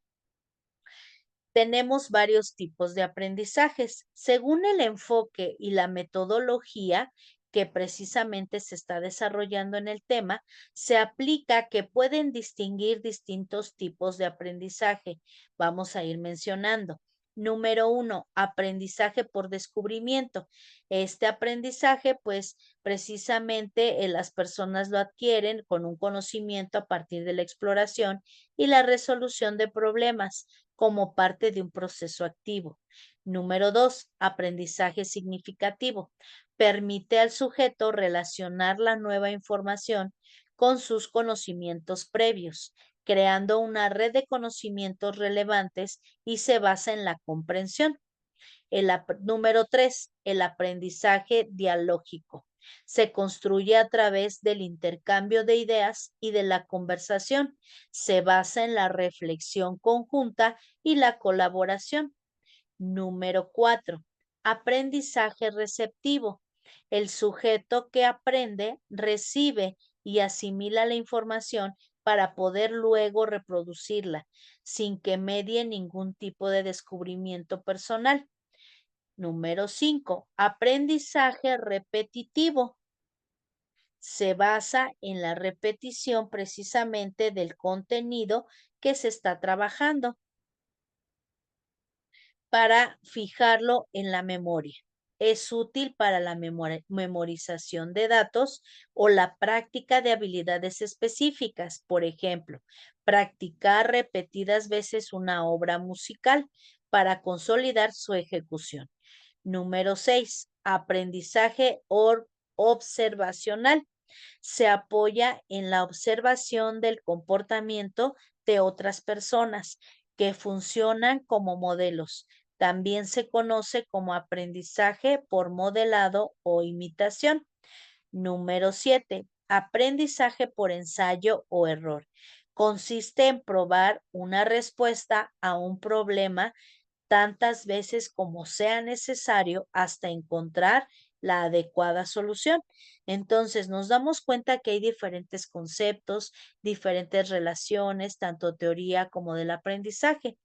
Tenemos varios tipos de aprendizajes. Según el enfoque y la metodología que precisamente se está desarrollando en el tema, se aplica que pueden distinguir distintos tipos de aprendizaje. Vamos a ir mencionando. Número uno, aprendizaje por descubrimiento. Este aprendizaje, pues precisamente las personas lo adquieren con un conocimiento a partir de la exploración y la resolución de problemas como parte de un proceso activo. Número dos, aprendizaje significativo. Permite al sujeto relacionar la nueva información con sus conocimientos previos, creando una red de conocimientos relevantes y se basa en la comprensión. Número tres, el aprendizaje dialógico. Se construye a través del intercambio de ideas y de la conversación. Se basa en la reflexión conjunta y la colaboración. Número cuatro, aprendizaje receptivo. El sujeto que aprende recibe y asimila la información para poder luego reproducirla sin que medie ningún tipo de descubrimiento personal. Número 5, aprendizaje repetitivo. Se basa en la repetición precisamente del contenido que se está trabajando para fijarlo en la memoria. Es útil para la memorización de datos o la práctica de habilidades específicas. Por ejemplo, practicar repetidas veces una obra musical para consolidar su ejecución. Número 6, aprendizaje observacional. Se apoya en la observación del comportamiento de otras personas que funcionan como modelos. También se conoce como aprendizaje por modelado o imitación. Número 7, aprendizaje por ensayo o error. Consiste en probar una respuesta a un problema tantas veces como sea necesario hasta encontrar la adecuada solución. Entonces, nos damos cuenta que hay diferentes conceptos, diferentes relaciones, tanto teoría como del aprendizaje,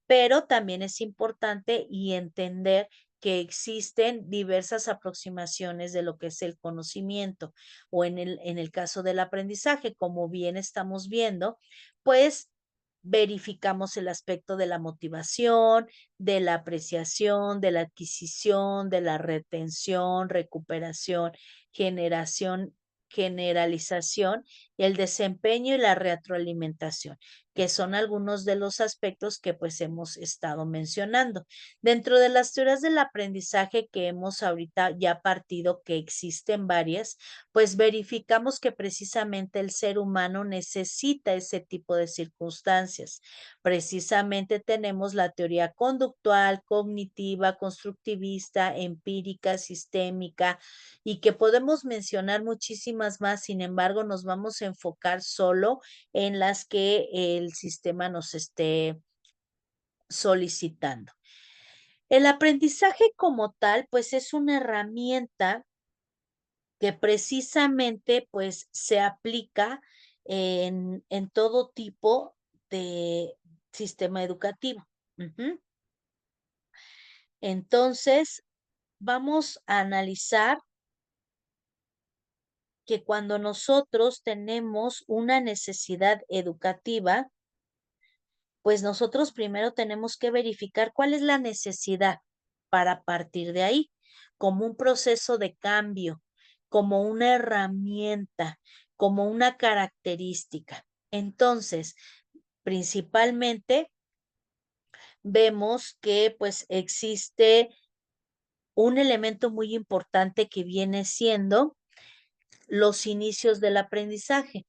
pero también es importante y entender que existen diversas aproximaciones de lo que es el conocimiento o en el caso del aprendizaje, como bien estamos viendo, pues verificamos el aspecto de la motivación, de la apreciación, de la adquisición, de la retención, recuperación, generación, generalización, el desempeño y la retroalimentación, que son algunos de los aspectos que pues hemos estado mencionando. Dentro de las teorías del aprendizaje que hemos ahorita ya partido, que existen varias, pues verificamos que precisamente el ser humano necesita ese tipo de circunstancias. Precisamente tenemos la teoría conductual, cognitiva, constructivista, empírica, sistémica y que podemos mencionar muchísimas más. Sin embargo, nos vamos a enfocar solo en las que el sistema nos esté solicitando. El aprendizaje como tal, pues es una herramienta que precisamente pues se aplica en todo tipo de sistema educativo. Ujú. Entonces, vamos a analizar que cuando nosotros tenemos una necesidad educativa, pues nosotros primero tenemos que verificar cuál es la necesidad para partir de ahí, como un proceso de cambio, como una herramienta, como una característica. Entonces, principalmente vemos que pues existe un elemento muy importante que viene siendo los inicios del aprendizaje.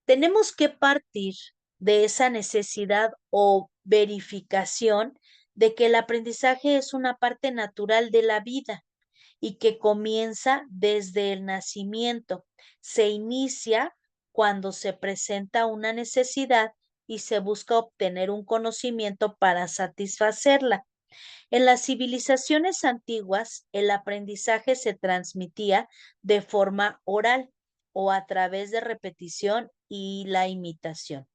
Tenemos que partir de esa necesidad o verificación de que el aprendizaje es una parte natural de la vida y que comienza desde el nacimiento. Se inicia cuando se presenta una necesidad y se busca obtener un conocimiento para satisfacerla. En las civilizaciones antiguas, el aprendizaje se transmitía de forma oral o a través de repetición y la imitación.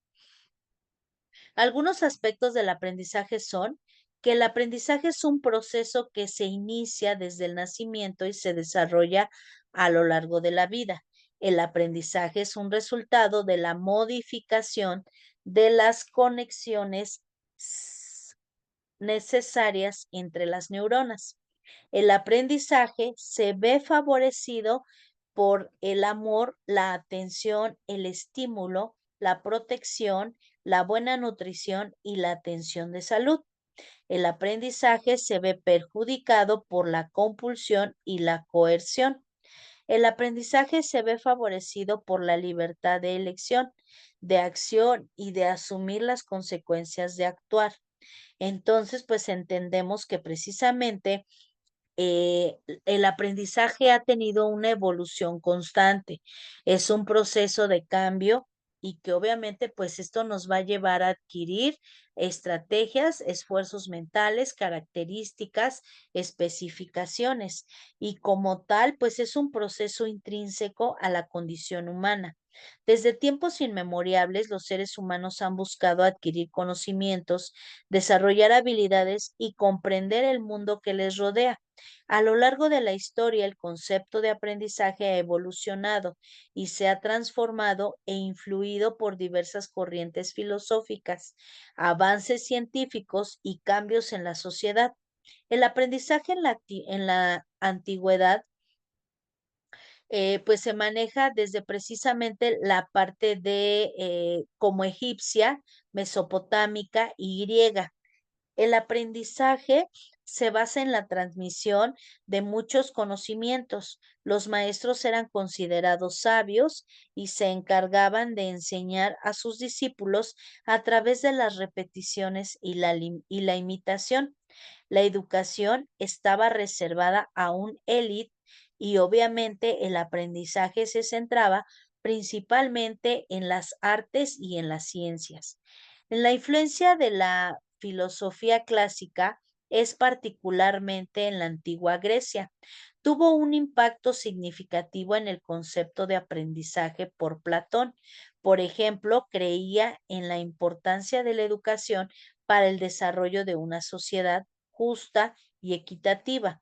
Algunos aspectos del aprendizaje son que el aprendizaje es un proceso que se inicia desde el nacimiento y se desarrolla a lo largo de la vida. El aprendizaje es un resultado de la modificación de las conexiones necesarias entre las neuronas. El aprendizaje se ve favorecido por el amor, la atención, el estímulo, la protección, la buena nutrición y la atención de salud. El aprendizaje se ve perjudicado por la compulsión y la coerción. El aprendizaje se ve favorecido por la libertad de elección, de acción y de asumir las consecuencias de actuar. Entonces, pues entendemos que precisamente el aprendizaje ha tenido una evolución constante. Es un proceso de cambio y que obviamente pues esto nos va a llevar a adquirir estrategias, esfuerzos mentales, características, especificaciones y como tal pues es un proceso intrínseco a la condición humana. Desde tiempos inmemorables, los seres humanos han buscado adquirir conocimientos, desarrollar habilidades y comprender el mundo que les rodea. A lo largo de la historia, el concepto de aprendizaje ha evolucionado y se ha transformado e influido por diversas corrientes filosóficas, avances científicos y cambios en la sociedad. El aprendizaje en la antigüedad pues se maneja desde precisamente la parte de como egipcia, mesopotámica y griega. El aprendizaje se basa en la transmisión de muchos conocimientos. Los maestros eran considerados sabios y se encargaban de enseñar a sus discípulos a través de las repeticiones y la imitación. La educación estaba reservada a un élite y obviamente el aprendizaje se centraba principalmente en las artes y en las ciencias. En la influencia de la filosofía clásica es particularmente en la antigua Grecia. Tuvo un impacto significativo en el concepto de aprendizaje por Platón. Por ejemplo, creía en la importancia de la educación para el desarrollo de una sociedad justa y equitativa.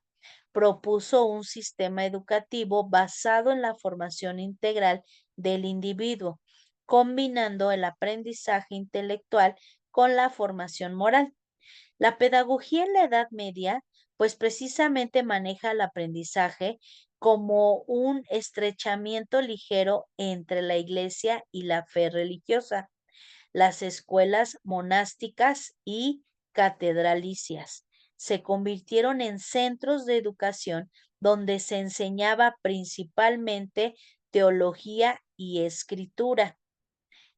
Propuso un sistema educativo basado en la formación integral del individuo, combinando el aprendizaje intelectual con la formación moral. La pedagogía en la Edad Media, pues precisamente maneja el aprendizaje como un estrechamiento ligero entre la iglesia y la fe religiosa, las escuelas monásticas y catedralicias se convirtieron en centros de educación donde se enseñaba principalmente teología y escritura.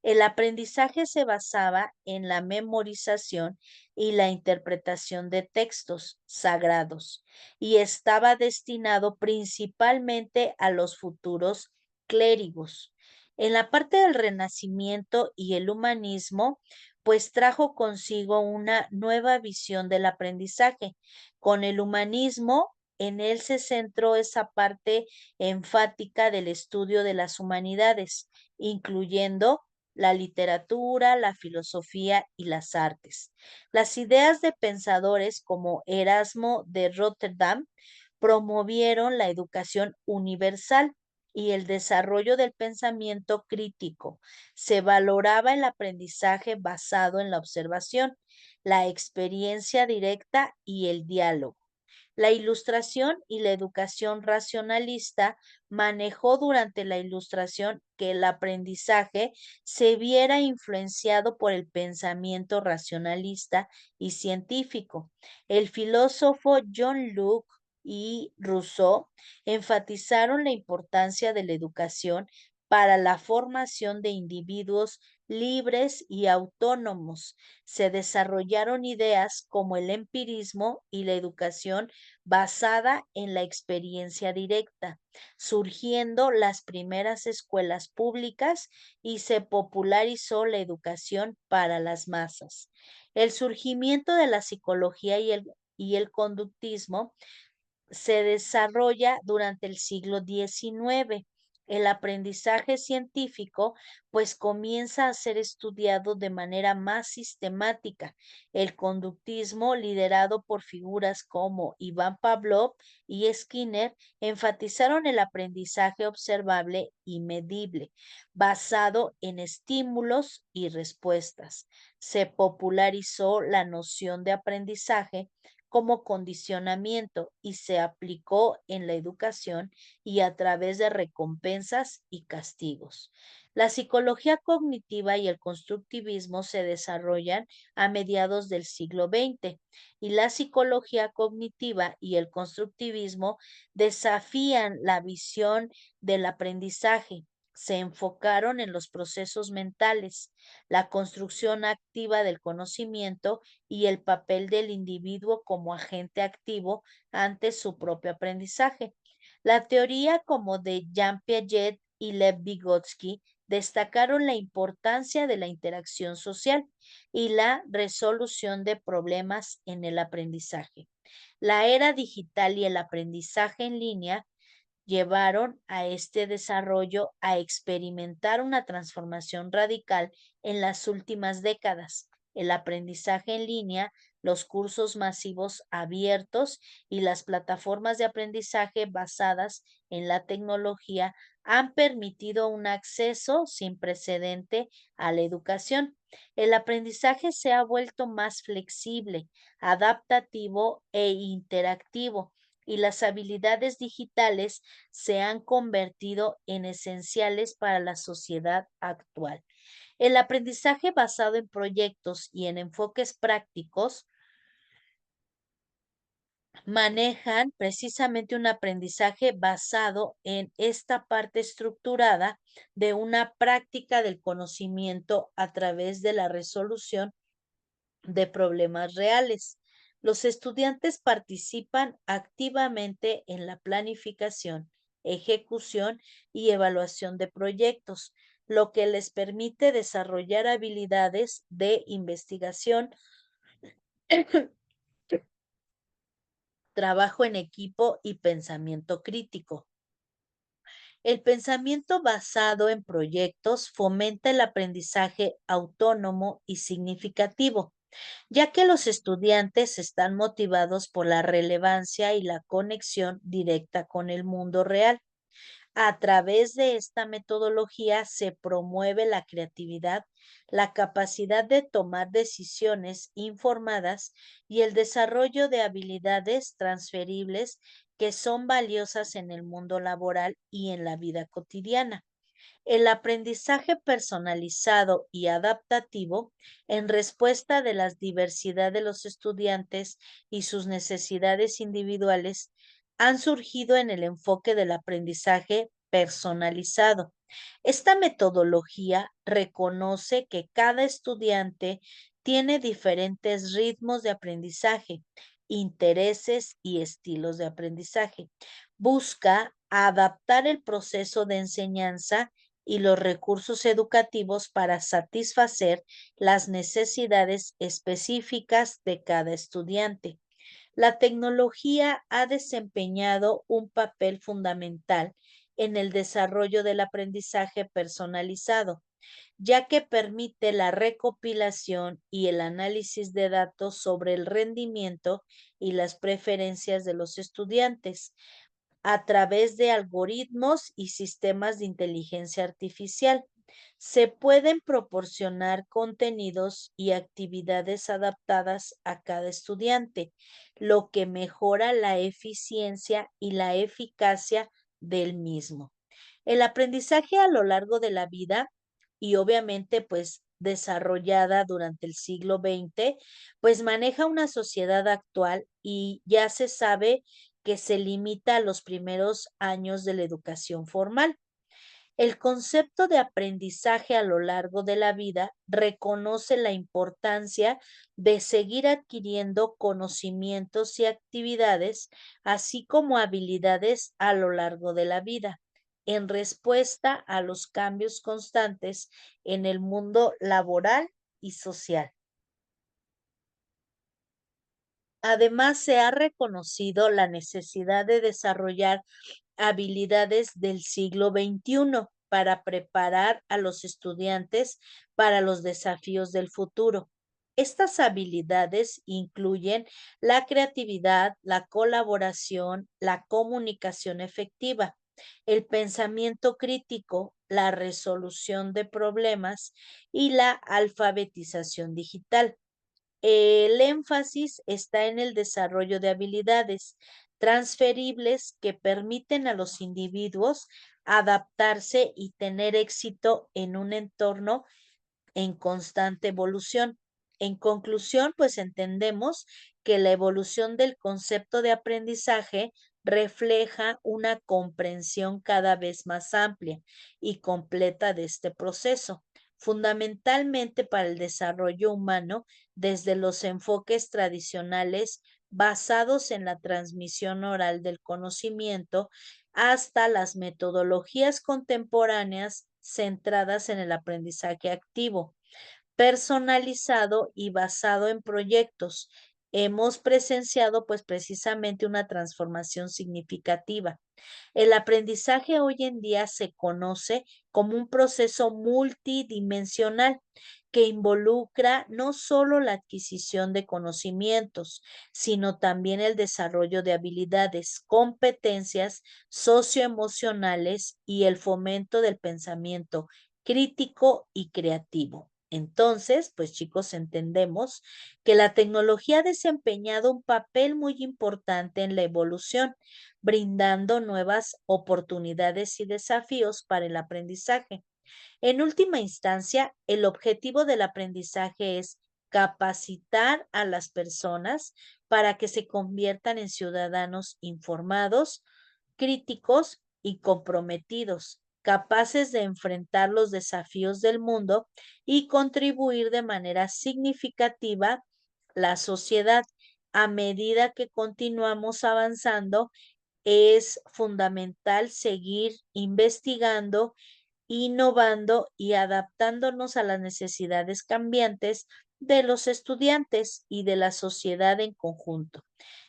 El aprendizaje se basaba en la memorización y la interpretación de textos sagrados y estaba destinado principalmente a los futuros clérigos. En la parte del Renacimiento y el humanismo, pues trajo consigo una nueva visión del aprendizaje. Con el humanismo, en él se centró esa parte enfática del estudio de las humanidades, incluyendo la literatura, la filosofía y las artes. Las ideas de pensadores como Erasmo de Rotterdam promovieron la educación universal y el desarrollo del pensamiento crítico. Se valoraba el aprendizaje basado en la observación, la experiencia directa y el diálogo. La Ilustración y la educación racionalista manejó durante la Ilustración que el aprendizaje se viera influenciado por el pensamiento racionalista y científico. El filósofo John Locke y Rousseau enfatizaron la importancia de la educación para la formación de individuos libres y autónomos. Se desarrollaron ideas como el empirismo y la educación basada en la experiencia directa, surgiendo las primeras escuelas públicas y se popularizó la educación para las masas. El surgimiento de la psicología y el conductismo se desarrolla durante el siglo XIX. El aprendizaje científico pues comienza a ser estudiado de manera más sistemática. El conductismo, liderado por figuras como Iván Pavlov y Skinner, enfatizaron el aprendizaje observable y medible, basado en estímulos y respuestas. Se popularizó la noción de aprendizaje como condicionamiento y se aplicó en la educación y a través de recompensas y castigos. La psicología cognitiva y el constructivismo se desarrollan a mediados del siglo XX y la psicología cognitiva y el constructivismo desafían la visión del aprendizaje. Se enfocaron en los procesos mentales, la construcción activa del conocimiento y el papel del individuo como agente activo ante su propio aprendizaje. La teoría como de Jean Piaget y Lev Vygotsky destacaron la importancia de la interacción social y la resolución de problemas en el aprendizaje. La era digital y el aprendizaje en línea llevaron a este desarrollo a experimentar una transformación radical en las últimas décadas. El aprendizaje en línea, los cursos masivos abiertos y las plataformas de aprendizaje basadas en la tecnología han permitido un acceso sin precedente a la educación. El aprendizaje se ha vuelto más flexible, adaptativo e interactivo y las habilidades digitales se han convertido en esenciales para la sociedad actual. El aprendizaje basado en proyectos y en enfoques prácticos manejan precisamente un aprendizaje basado en esta parte estructurada de una práctica del conocimiento a través de la resolución de problemas reales. Los estudiantes participan activamente en la planificación, ejecución y evaluación de proyectos, lo que les permite desarrollar habilidades de investigación, trabajo en equipo y pensamiento crítico. El pensamiento basado en proyectos fomenta el aprendizaje autónomo y significativo, ya que los estudiantes están motivados por la relevancia y la conexión directa con el mundo real. A través de esta metodología se promueve la creatividad, la capacidad de tomar decisiones informadas y el desarrollo de habilidades transferibles que son valiosas en el mundo laboral y en la vida cotidiana. El aprendizaje personalizado y adaptativo en respuesta de la diversidad de los estudiantes y sus necesidades individuales han surgido en el enfoque del aprendizaje personalizado. Esta metodología reconoce que cada estudiante tiene diferentes ritmos de aprendizaje, intereses y estilos de aprendizaje. Busca adaptar el proceso de enseñanza y los recursos educativos para satisfacer las necesidades específicas de cada estudiante. La tecnología ha desempeñado un papel fundamental en el desarrollo del aprendizaje personalizado, ya que permite la recopilación y el análisis de datos sobre el rendimiento y las preferencias de los estudiantes a través de algoritmos y sistemas de inteligencia artificial. Se pueden proporcionar contenidos y actividades adaptadas a cada estudiante, lo que mejora la eficiencia y la eficacia del mismo. El aprendizaje a lo largo de la vida y obviamente pues desarrollada durante el siglo XX, pues maneja una sociedad actual y ya se sabe que se limita a los primeros años de la educación formal. El concepto de aprendizaje a lo largo de la vida reconoce la importancia de seguir adquiriendo conocimientos y actividades, así como habilidades a lo largo de la vida, en respuesta a los cambios constantes en el mundo laboral y social. Además, se ha reconocido la necesidad de desarrollar habilidades del siglo XXI para preparar a los estudiantes para los desafíos del futuro. Estas habilidades incluyen la creatividad, la colaboración, la comunicación efectiva, el pensamiento crítico, la resolución de problemas y la alfabetización digital. El énfasis está en el desarrollo de habilidades transferibles que permiten a los individuos adaptarse y tener éxito en un entorno en constante evolución. En conclusión, pues entendemos que la evolución del concepto de aprendizaje refleja una comprensión cada vez más amplia y completa de este proceso, fundamentalmente para el desarrollo humano desde los enfoques tradicionales basados en la transmisión oral del conocimiento hasta las metodologías contemporáneas centradas en el aprendizaje activo, personalizado y basado en proyectos. Hemos presenciado pues precisamente una transformación significativa. El aprendizaje hoy en día se conoce como un proceso multidimensional que involucra no solo la adquisición de conocimientos, sino también el desarrollo de habilidades, competencias socioemocionales y el fomento del pensamiento crítico y creativo. Entonces, pues chicos, entendemos que la tecnología ha desempeñado un papel muy importante en la evolución, brindando nuevas oportunidades y desafíos para el aprendizaje. En última instancia, el objetivo del aprendizaje es capacitar a las personas para que se conviertan en ciudadanos informados, críticos y comprometidos, capaces de enfrentar los desafíos del mundo y contribuir de manera significativa la sociedad. A medida que continuamos avanzando, es fundamental seguir investigando, innovando y adaptándonos a las necesidades cambiantes de los estudiantes y de la sociedad en conjunto.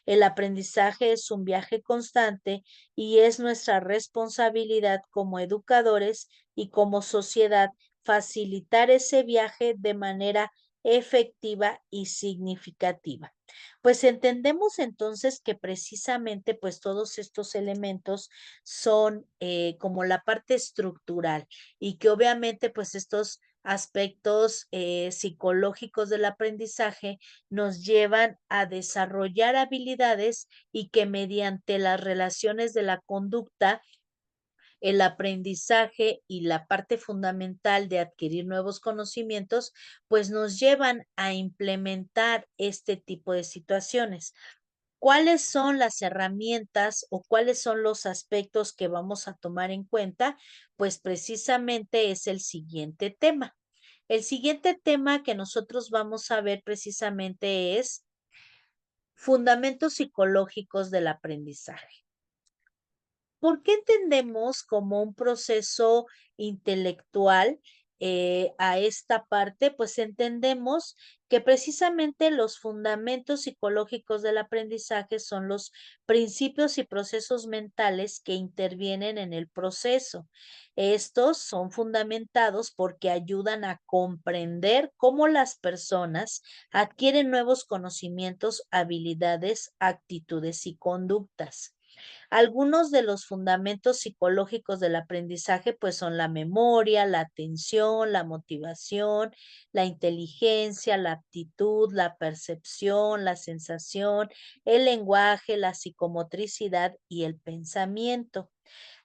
El aprendizaje es un viaje constante y es nuestra responsabilidad como educadores y como sociedad facilitar ese viaje de manera efectiva y significativa. Pues entendemos entonces que precisamente pues todos estos elementos son como la parte estructural y que obviamente pues estos aspectos psicológicos del aprendizaje nos llevan a desarrollar habilidades y que mediante las relaciones de la conducta, el aprendizaje y la parte fundamental de adquirir nuevos conocimientos, pues nos llevan a implementar este tipo de situaciones. ¿Cuáles son las herramientas o cuáles son los aspectos que vamos a tomar en cuenta? Pues precisamente es el siguiente tema. El siguiente tema que nosotros vamos a ver precisamente es fundamentos psicológicos del aprendizaje. ¿Por qué entendemos como un proceso intelectual a esta parte? Pues entendemos que precisamente los fundamentos psicológicos del aprendizaje son los principios y procesos mentales que intervienen en el proceso. Estos son fundamentados porque ayudan a comprender cómo las personas adquieren nuevos conocimientos, habilidades, actitudes y conductas. Algunos de los fundamentos psicológicos del aprendizaje pues son la memoria, la atención, la motivación, la inteligencia, la aptitud, la percepción, la sensación, el lenguaje, la psicomotricidad y el pensamiento.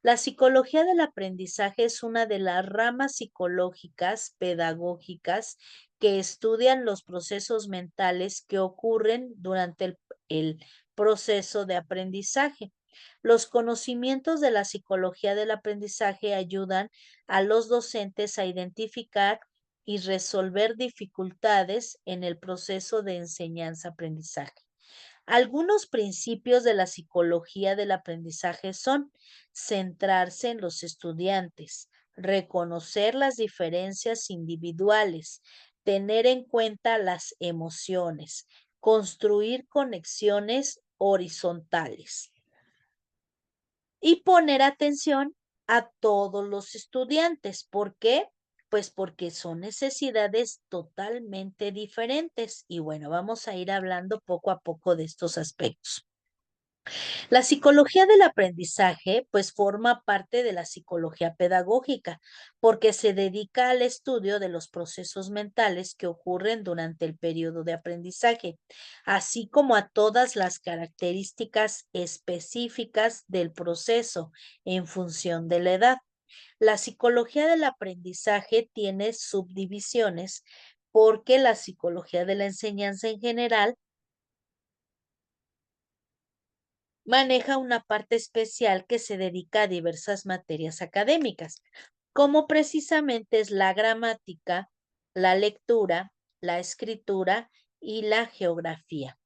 La psicología del aprendizaje es una de las ramas psicológicas pedagógicas que estudian los procesos mentales que ocurren durante el proceso de aprendizaje. Los conocimientos de la psicología del aprendizaje ayudan a los docentes a identificar y resolver dificultades en el proceso de enseñanza-aprendizaje. Algunos principios de la psicología del aprendizaje son centrarse en los estudiantes, reconocer las diferencias individuales, tener en cuenta las emociones, construir conexiones horizontales y poner atención a todos los estudiantes. ¿Por qué? Pues porque son necesidades totalmente diferentes. Y bueno, vamos a ir hablando poco a poco de estos aspectos. La psicología del aprendizaje, pues forma parte de la psicología pedagógica, porque se dedica al estudio de los procesos mentales que ocurren durante el periodo de aprendizaje, así como a todas las características específicas del proceso en función de la edad. La psicología del aprendizaje tiene subdivisiones porque la psicología de la enseñanza en general maneja una parte especial que se dedica a diversas materias académicas, como precisamente es la gramática, la lectura, la escritura y la geografía.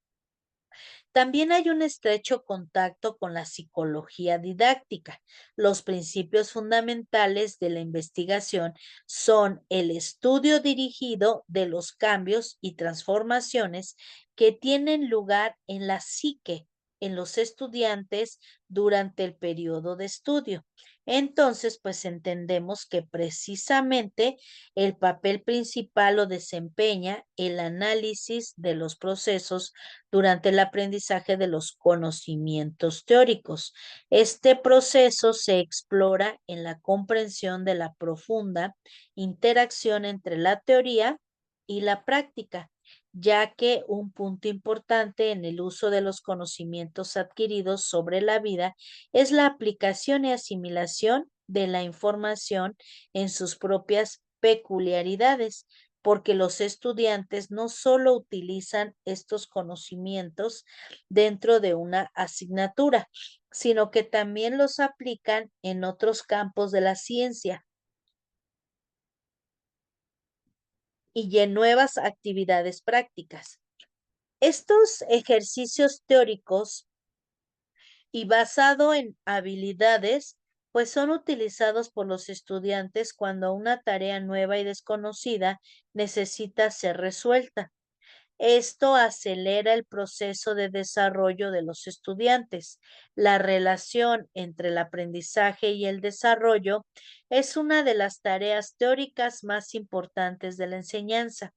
También hay un estrecho contacto con la psicología didáctica. Los principios fundamentales de la investigación son el estudio dirigido de los cambios y transformaciones que tienen lugar en la psique, en los estudiantes durante el periodo de estudio. Entonces, pues entendemos que precisamente el papel principal lo desempeña el análisis de los procesos durante el aprendizaje de los conocimientos teóricos. Este proceso se explora en la comprensión de la profunda interacción entre la teoría y la práctica, ya que un punto importante en el uso de los conocimientos adquiridos sobre la vida es la aplicación y asimilación de la información en sus propias peculiaridades, porque los estudiantes no solo utilizan estos conocimientos dentro de una asignatura, sino que también los aplican en otros campos de la ciencia y en nuevas actividades prácticas. Estos ejercicios teóricos y basado en habilidades, pues son utilizados por los estudiantes cuando una tarea nueva y desconocida necesita ser resuelta. Esto acelera el proceso de desarrollo de los estudiantes. La relación entre el aprendizaje y el desarrollo es una de las tareas teóricas más importantes de la enseñanza.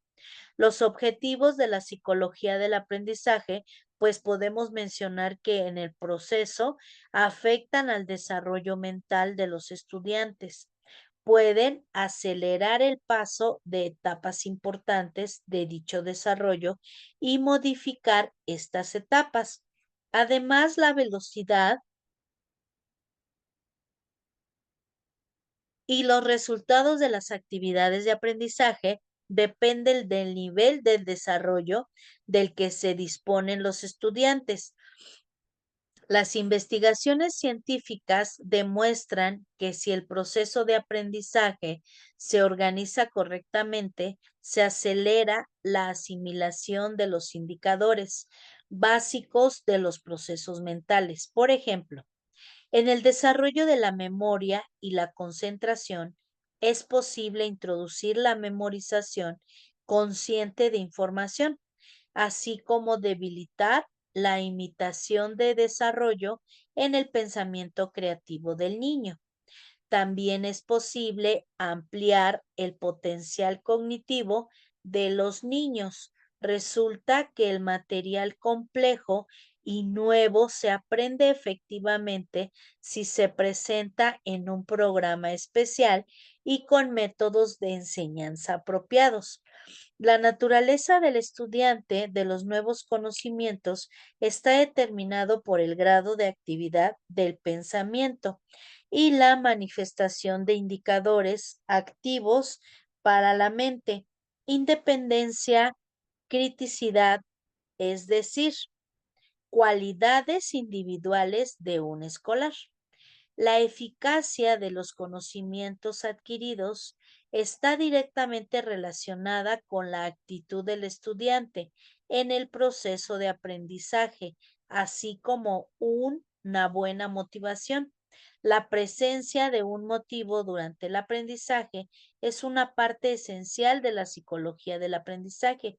Los objetivos de la psicología del aprendizaje, pues podemos mencionar que en el proceso afectan al desarrollo mental de los estudiantes. Pueden acelerar el paso de etapas importantes de dicho desarrollo y modificar estas etapas. Además, la velocidad y los resultados de las actividades de aprendizaje dependen del nivel del desarrollo del que se disponen los estudiantes. Las investigaciones científicas demuestran que si el proceso de aprendizaje se organiza correctamente, se acelera la asimilación de los indicadores básicos de los procesos mentales. Por ejemplo, en el desarrollo de la memoria y la concentración, es posible introducir la memorización consciente de información, así como debilitar la imitación de desarrollo en el pensamiento creativo del niño. También es posible ampliar el potencial cognitivo de los niños. Resulta que el material complejo y nuevo se aprende efectivamente si se presenta en un programa especial y con métodos de enseñanza apropiados. La naturaleza del estudiante de los nuevos conocimientos está determinado por el grado de actividad del pensamiento y la manifestación de indicadores activos para la mente, independencia, criticidad, es decir, cualidades individuales de un escolar. La eficacia de los conocimientos adquiridos está directamente relacionada con la actitud del estudiante en el proceso de aprendizaje, así como una buena motivación. La presencia de un motivo durante el aprendizaje es una parte esencial de la psicología del aprendizaje.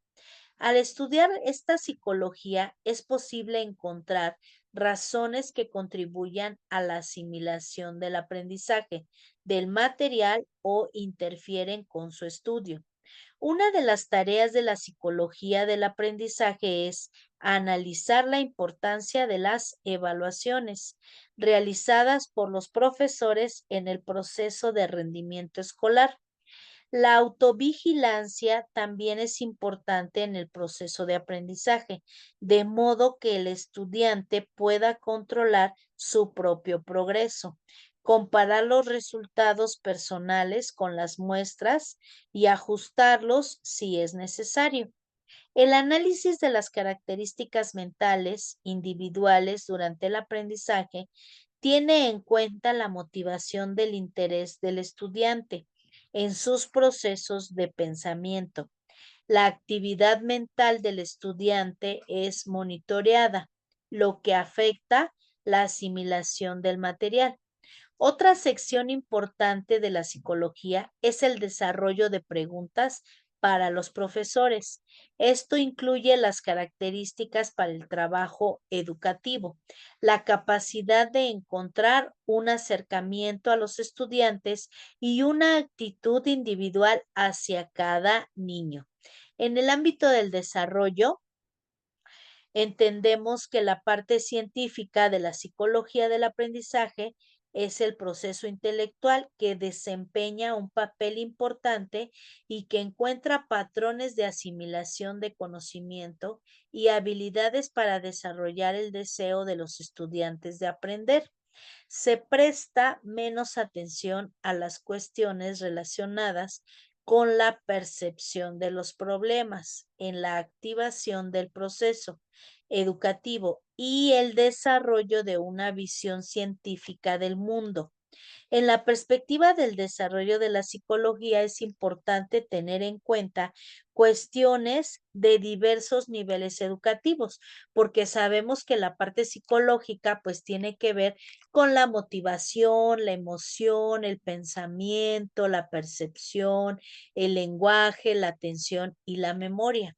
Al estudiar esta psicología es posible encontrar razones que contribuyan a la asimilación del aprendizaje del material o interfieren con su estudio. Una de las tareas de la psicología del aprendizaje es analizar la importancia de las evaluaciones realizadas por los profesores en el proceso de rendimiento escolar. La autovigilancia también es importante en el proceso de aprendizaje, de modo que el estudiante pueda controlar su propio progreso, comparar los resultados personales con las muestras y ajustarlos si es necesario. El análisis de las características mentales individuales durante el aprendizaje tiene en cuenta la motivación del interés del estudiante en sus procesos de pensamiento. La actividad mental del estudiante es monitoreada, lo que afecta la asimilación del material. Otra sección importante de la psicología es el desarrollo de preguntas para los profesores. Esto incluye las características para el trabajo educativo, la capacidad de encontrar un acercamiento a los estudiantes y una actitud individual hacia cada niño. En el ámbito del desarrollo, entendemos que la parte científica de la psicología del aprendizaje es el proceso intelectual que desempeña un papel importante y que encuentra patrones de asimilación de conocimiento y habilidades para desarrollar el deseo de los estudiantes de aprender. Se presta menos atención a las cuestiones relacionadas con la percepción de los problemas en la activación del proceso educativo y el desarrollo de una visión científica del mundo. En la perspectiva del desarrollo de la psicología es importante tener en cuenta cuestiones de diversos niveles educativos, porque sabemos que la parte psicológica pues tiene que ver con la motivación, la emoción, el pensamiento, la percepción, el lenguaje, la atención y la memoria,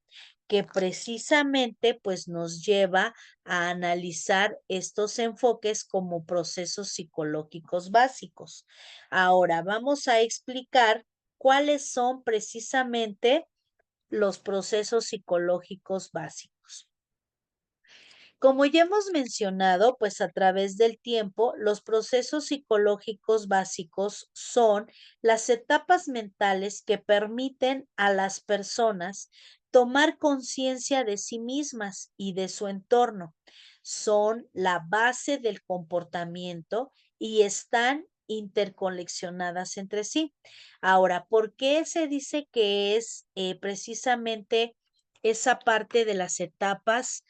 que precisamente pues nos lleva a analizar estos enfoques como procesos psicológicos básicos. Ahora vamos a explicar cuáles son precisamente los procesos psicológicos básicos. Como ya hemos mencionado, pues a través del tiempo, los procesos psicológicos básicos son las etapas mentales que permiten a las personas tomar conciencia de sí mismas y de su entorno. Son la base del comportamiento y están interconexionadas entre sí. Ahora, ¿por qué se dice que es precisamente esa parte de las etapas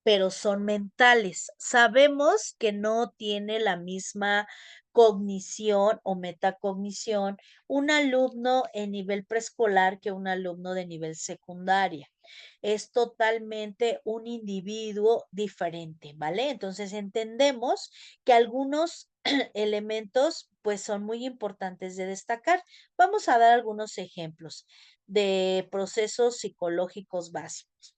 pero son mentales? Sabemos que no tiene la misma cognición o metacognición un alumno en nivel preescolar que un alumno de nivel secundaria. Es totalmente un individuo diferente, ¿vale? Entonces entendemos que algunos elementos pues son muy importantes de destacar. Vamos a dar algunos ejemplos de procesos psicológicos básicos.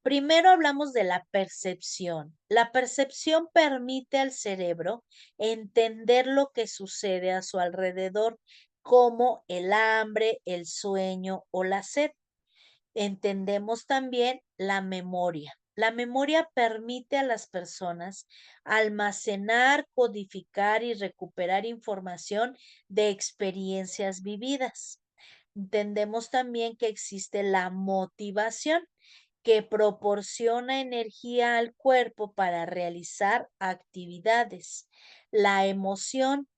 Primero hablamos de la percepción. La percepción permite al cerebro entender lo que sucede a su alrededor, como el hambre, el sueño o la sed. Entendemos también la memoria. La memoria permite a las personas almacenar, codificar y recuperar información de experiencias vividas. Entendemos también que existe la motivación, que proporciona energía al cuerpo para realizar actividades. La emoción,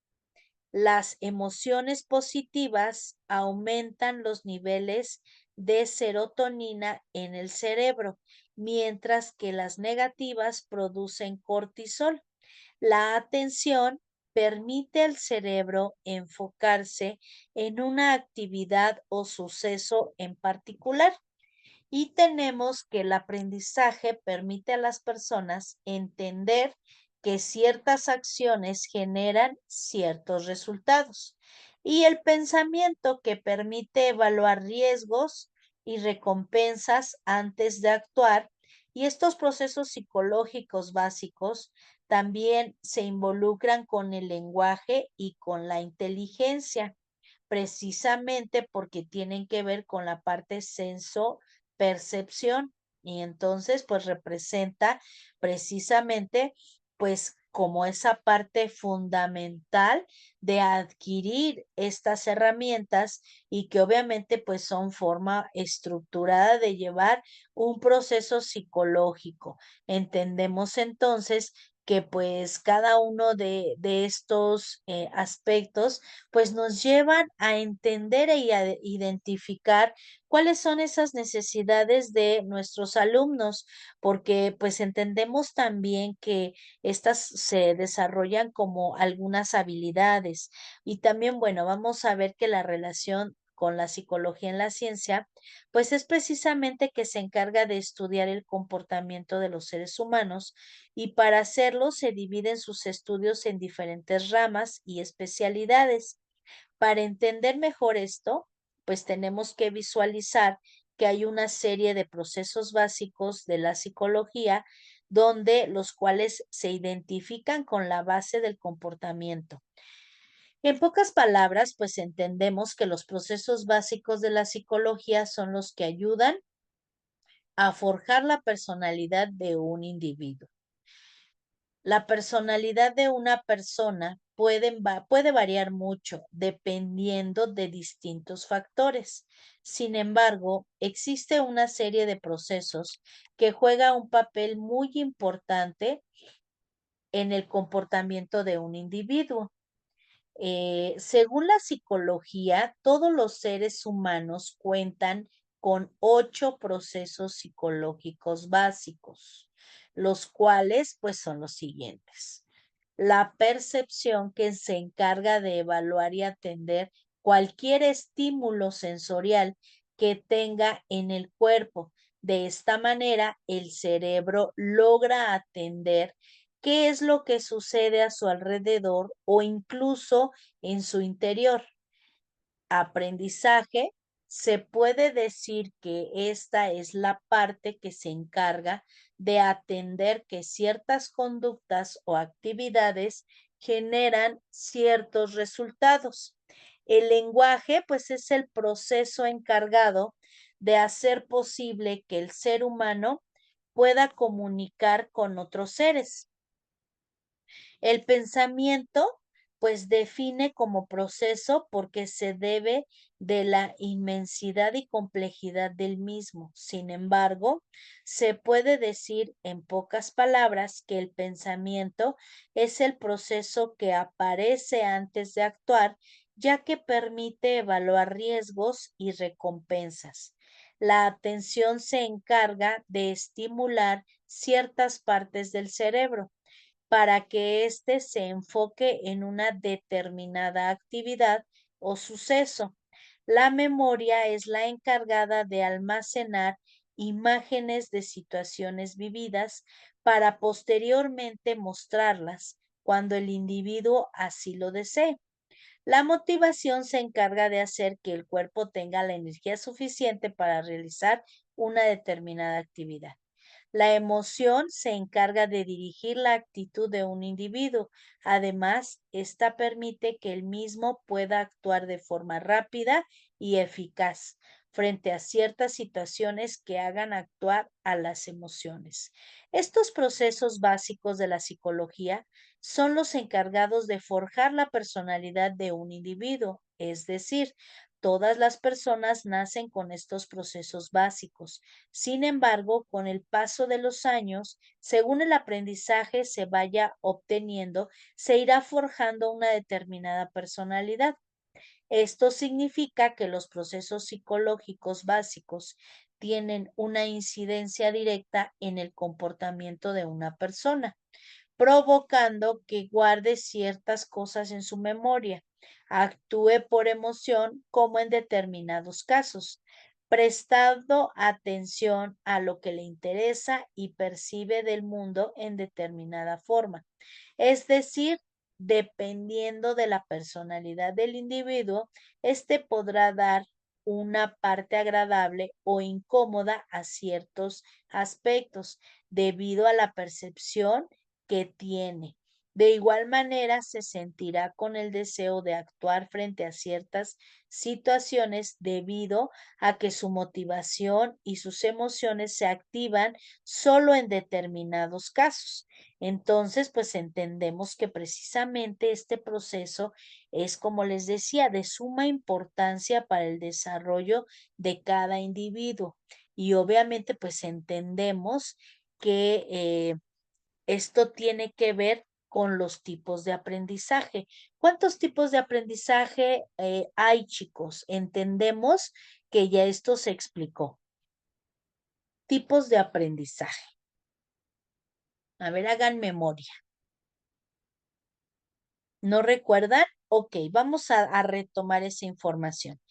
las emociones positivas aumentan los niveles de serotonina en el cerebro mientras que las negativas producen cortisol. La atención permite al cerebro enfocarse en una actividad o suceso en particular. Y tenemos que el aprendizaje permite a las personas entender que ciertas acciones generan ciertos resultados. Y el pensamiento que permite evaluar riesgos y recompensas antes de actuar. Y estos procesos psicológicos básicos también se involucran con el lenguaje y con la inteligencia, precisamente porque tienen que ver con la parte senso-percepción, y entonces pues representa precisamente pues como esa parte fundamental de adquirir estas herramientas y que obviamente pues son forma estructurada de llevar un proceso psicológico. Entendemos entonces que pues cada uno de estos aspectos pues nos llevan a entender y a identificar cuáles son esas necesidades de nuestros alumnos, porque pues entendemos también que estas se desarrollan como algunas habilidades. Y también, bueno, vamos a ver que la relación con la psicología en la ciencia, pues es precisamente que se encarga de estudiar el comportamiento de los seres humanos, y para hacerlo se dividen sus estudios en diferentes ramas y especialidades. Para entender mejor esto, pues tenemos que visualizar que hay una serie de procesos básicos de la psicología donde los cuales se identifican con la base del comportamiento. En pocas palabras, pues entendemos que los procesos básicos de la psicología son los que ayudan a forjar la personalidad de un individuo. La personalidad de una persona puede variar mucho dependiendo de distintos factores. Sin embargo, existe una serie de procesos que juegan un papel muy importante en el comportamiento de un individuo. Según la psicología, todos los seres humanos cuentan con 8 procesos psicológicos básicos, los cuales pues son los siguientes. La percepción, que se encarga de evaluar y atender cualquier estímulo sensorial que tenga en el cuerpo. De esta manera, el cerebro logra atender qué es lo que sucede a su alrededor o incluso en su interior. Aprendizaje, se puede decir que esta es la parte que se encarga de atender que ciertas conductas o actividades generan ciertos resultados. El lenguaje, pues, es el proceso encargado de hacer posible que el ser humano pueda comunicar con otros seres. El pensamiento, pues define como proceso porque se debe de la inmensidad y complejidad del mismo. Sin embargo, se puede decir en pocas palabras que el pensamiento es el proceso que aparece antes de actuar, ya que permite evaluar riesgos y recompensas. La atención se encarga de estimular ciertas partes del cerebro para que éste se enfoque en una determinada actividad o suceso. La memoria es la encargada de almacenar imágenes de situaciones vividas para posteriormente mostrarlas cuando el individuo así lo desee. La motivación se encarga de hacer que el cuerpo tenga la energía suficiente para realizar una determinada actividad. La emoción se encarga de dirigir la actitud de un individuo. Además, esta permite que el mismo pueda actuar de forma rápida y eficaz frente a ciertas situaciones que hagan actuar a las emociones. Estos procesos básicos de la psicología son los encargados de forjar la personalidad de un individuo, es decir, todas las personas nacen con estos procesos básicos. Sin embargo, con el paso de los años, según el aprendizaje se vaya obteniendo, se irá forjando una determinada personalidad. Esto significa que los procesos psicológicos básicos tienen una incidencia directa en el comportamiento de una persona, provocando que guarde ciertas cosas en su memoria, actúe por emoción como en determinados casos, prestando atención a lo que le interesa y percibe del mundo en determinada forma. Es decir, dependiendo de la personalidad del individuo, este podrá dar una parte agradable o incómoda a ciertos aspectos debido a la percepción que tiene. De igual manera, se sentirá con el deseo de actuar frente a ciertas situaciones debido a que su motivación y sus emociones se activan solo en determinados casos. Entonces, pues entendemos que precisamente este proceso es, como les decía, de suma importancia para el desarrollo de cada individuo. Y obviamente, pues entendemos que esto tiene que ver con los tipos de aprendizaje. ¿Cuántos tipos de aprendizaje hay, chicos? Entendemos que ya esto se explicó. Tipos de aprendizaje. A ver, hagan memoria. ¿No recuerdan? Ok, vamos a retomar esa información.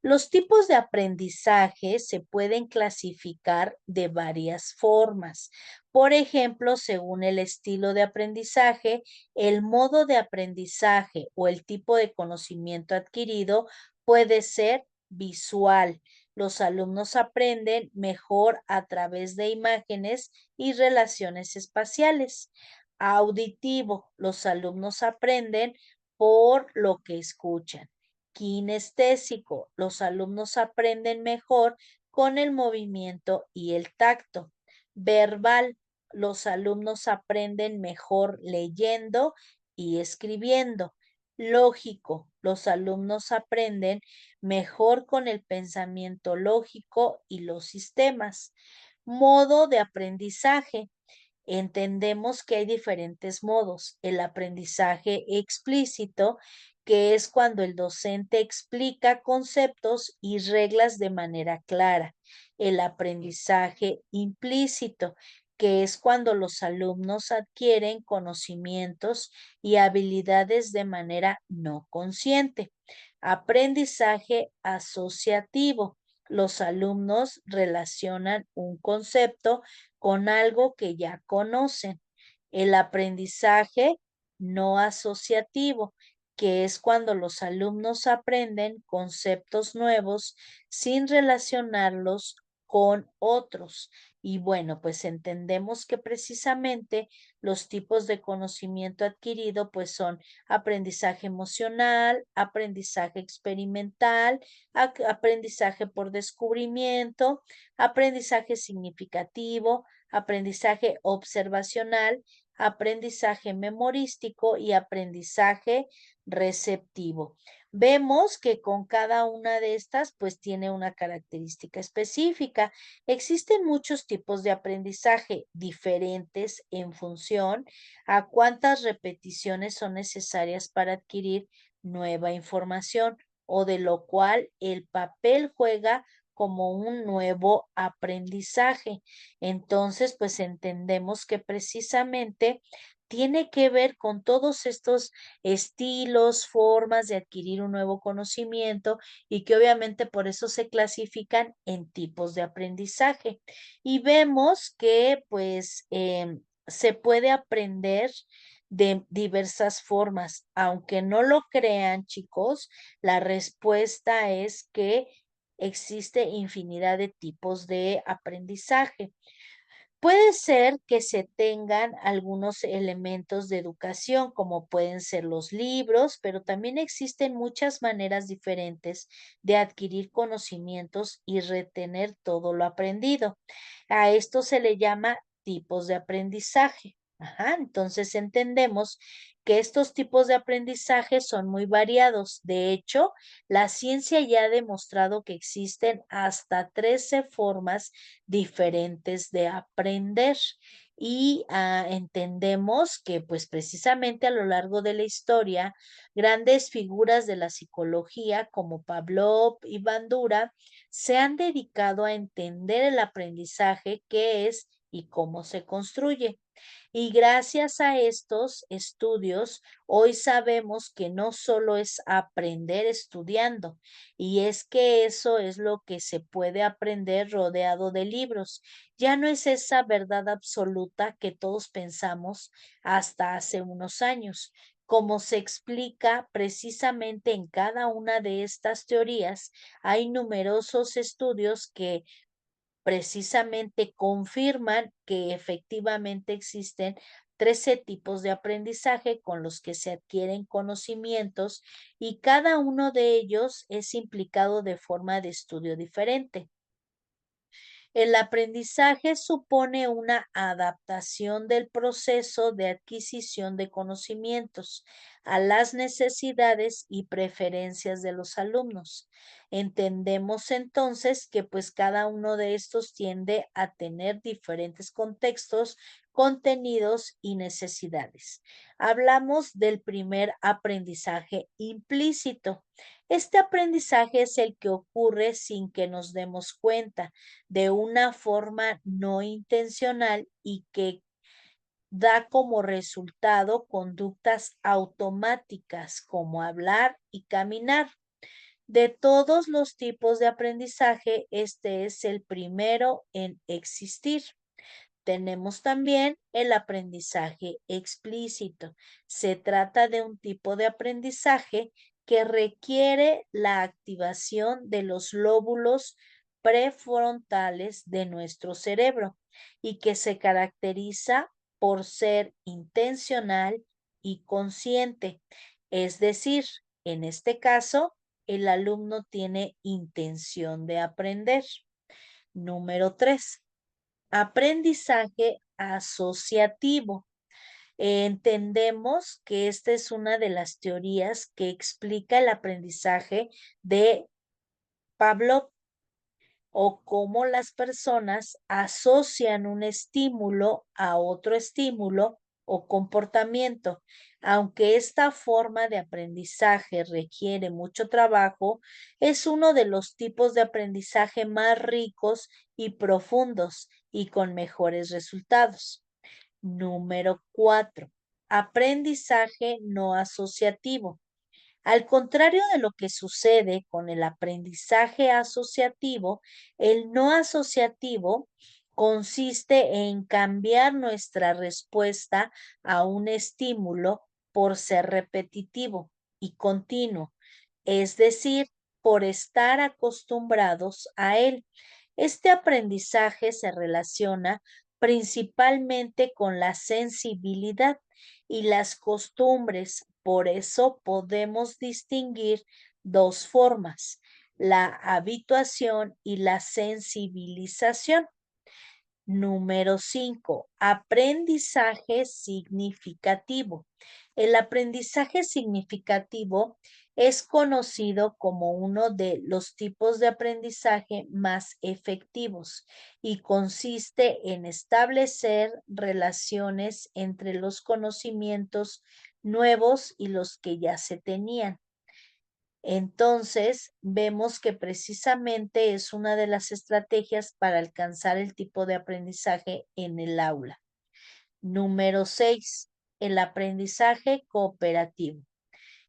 Los tipos de aprendizaje se pueden clasificar de varias formas. Por ejemplo, según el estilo de aprendizaje, el modo de aprendizaje o el tipo de conocimiento adquirido puede ser visual. Los alumnos aprenden mejor a través de imágenes y relaciones espaciales. Auditivo, los alumnos aprenden por lo que escuchan. Kinestésico, los alumnos aprenden mejor con el movimiento y el tacto. Verbal, los alumnos aprenden mejor leyendo y escribiendo. Lógico, los alumnos aprenden mejor con el pensamiento lógico y los sistemas. Modo de aprendizaje. Entendemos que hay diferentes modos. El aprendizaje explícito, que es cuando el docente explica conceptos y reglas de manera clara. El aprendizaje implícito, que es cuando los alumnos adquieren conocimientos y habilidades de manera no consciente. Aprendizaje asociativo. Los alumnos relacionan un concepto con algo que ya conocen. El aprendizaje no asociativo, que es cuando los alumnos aprenden conceptos nuevos sin relacionarlos con otros. Y bueno, pues entendemos que precisamente los tipos de conocimiento adquirido pues son aprendizaje emocional, aprendizaje experimental, aprendizaje por descubrimiento, aprendizaje significativo, aprendizaje observacional, aprendizaje memorístico y aprendizaje receptivo. Vemos que con cada una de estas pues tiene una característica específica. Existen muchos tipos de aprendizaje diferentes en función a cuántas repeticiones son necesarias para adquirir nueva información o de lo cual el papel juega como un nuevo aprendizaje. Entonces, pues entendemos que precisamente tiene que ver con todos estos estilos, formas de adquirir un nuevo conocimiento y que obviamente por eso se clasifican en tipos de aprendizaje. Y vemos que pues se puede aprender de diversas formas. Aunque no lo crean, chicos, la respuesta es que existe infinidad de tipos de aprendizaje. Puede ser que se tengan algunos elementos de educación, como pueden ser los libros, pero también existen muchas maneras diferentes de adquirir conocimientos y retener todo lo aprendido. A esto se le llama tipos de aprendizaje. Ajá, entonces entendemos que estos tipos de aprendizaje son muy variados. De hecho, la ciencia ya ha demostrado que existen hasta 13 formas diferentes de aprender. y entendemos que pues precisamente a lo largo de la historia, grandes figuras de la psicología como Pavlov y Bandura se han dedicado a entender el aprendizaje, qué es y cómo se construye. Y gracias a estos estudios, hoy sabemos que no solo es aprender estudiando, y es que eso es lo que se puede aprender rodeado de libros. Ya no es esa verdad absoluta que todos pensamos hasta hace unos años. Como se explica precisamente en cada una de estas teorías, hay numerosos estudios que precisamente confirman que efectivamente existen 13 tipos de aprendizaje con los que se adquieren conocimientos y cada uno de ellos es implicado de forma de estudio diferente. El aprendizaje supone una adaptación del proceso de adquisición de conocimientos a las necesidades y preferencias de los alumnos. Entendemos entonces que pues cada uno de estos tiende a tener diferentes contextos, contenidos y necesidades. Hablamos del primer aprendizaje implícito. Este aprendizaje es el que ocurre sin que nos demos cuenta de una forma no intencional y que da como resultado conductas automáticas como hablar y caminar. De todos los tipos de aprendizaje, este es el primero en existir. Tenemos también el aprendizaje explícito. Se trata de un tipo de aprendizaje que requiere la activación de los lóbulos prefrontales de nuestro cerebro y que se caracteriza por ser intencional y consciente. Es decir, en este caso, el alumno tiene intención de aprender. Número 3. Aprendizaje asociativo. Entendemos que esta es una de las teorías que explica el aprendizaje de Pavlov o cómo las personas asocian un estímulo a otro estímulo o comportamiento. Aunque esta forma de aprendizaje requiere mucho trabajo, es uno de los tipos de aprendizaje más ricos y profundos y con mejores resultados. Número 4. Aprendizaje no asociativo. Al contrario de lo que sucede con el aprendizaje asociativo, el no asociativo consiste en cambiar nuestra respuesta a un estímulo por ser repetitivo y continuo, es decir, por estar acostumbrados a él. Este aprendizaje se relaciona principalmente con la sensibilidad y las costumbres. Por eso podemos distinguir dos formas, la habituación y la sensibilización. Número 5. Aprendizaje significativo. El aprendizaje significativo es conocido como uno de los tipos de aprendizaje más efectivos y consiste en establecer relaciones entre los conocimientos nuevos y los que ya se tenían. Entonces, vemos que precisamente es una de las estrategias para alcanzar el tipo de aprendizaje en el aula. Número 6. El aprendizaje cooperativo.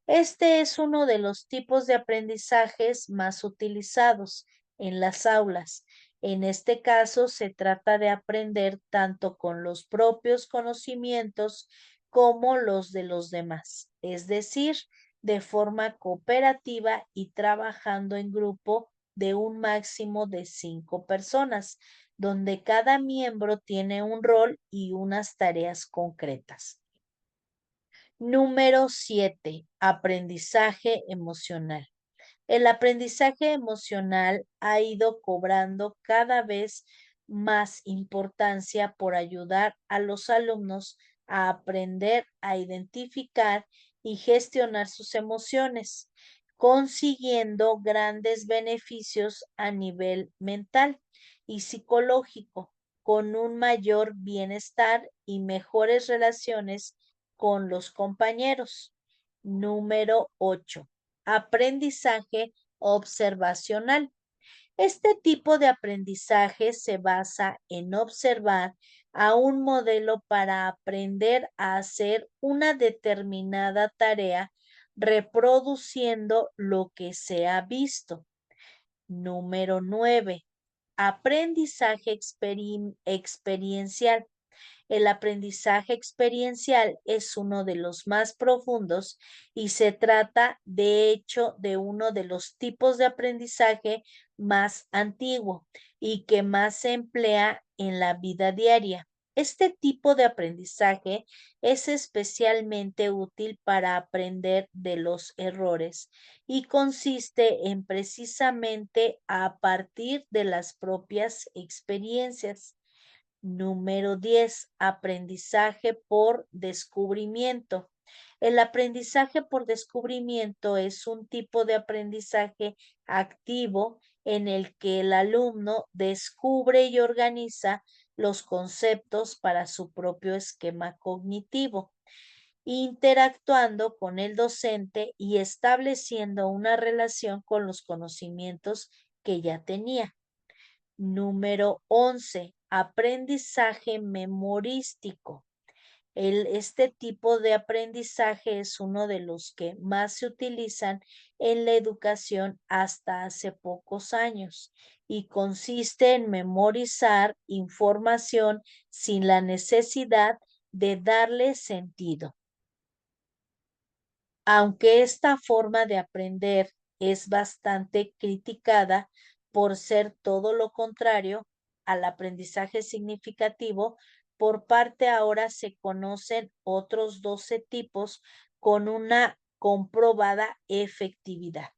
Este es uno de los tipos de aprendizajes más utilizados en las aulas. En este caso, se trata de aprender tanto con los propios conocimientos como los de los demás, es decir, de forma cooperativa y trabajando en grupo de un máximo de 5 personas, donde cada miembro tiene un rol y unas tareas concretas. Número 7. Aprendizaje emocional. El aprendizaje emocional ha ido cobrando cada vez más importancia por ayudar a los alumnos a aprender a identificar y gestionar sus emociones, consiguiendo grandes beneficios a nivel mental y psicológico, con un mayor bienestar y mejores relaciones con los compañeros. Número 8. Aprendizaje observacional. Este tipo de aprendizaje se basa en observar a un modelo para aprender a hacer una determinada tarea reproduciendo lo que se ha visto. Número 9. Aprendizaje experiencial. El aprendizaje experiencial es uno de los más profundos y se trata, de hecho, de uno de los tipos de aprendizaje más antiguo y que más se emplea en la vida diaria. Este tipo de aprendizaje es especialmente útil para aprender de los errores y consiste en precisamente a partir de las propias experiencias. Número 10. Aprendizaje por descubrimiento. El aprendizaje por descubrimiento es un tipo de aprendizaje activo en el que el alumno descubre y organiza los conceptos para su propio esquema cognitivo, interactuando con el docente y estableciendo una relación con los conocimientos que ya tenía. Número 11. Aprendizaje memorístico. Este tipo de aprendizaje es uno de los que más se utilizan en la educación hasta hace pocos años y consiste en memorizar información sin la necesidad de darle sentido. Aunque esta forma de aprender es bastante criticada por ser todo lo contrario al aprendizaje significativo, por parte ahora se conocen otros 12 tipos con una comprobada efectividad.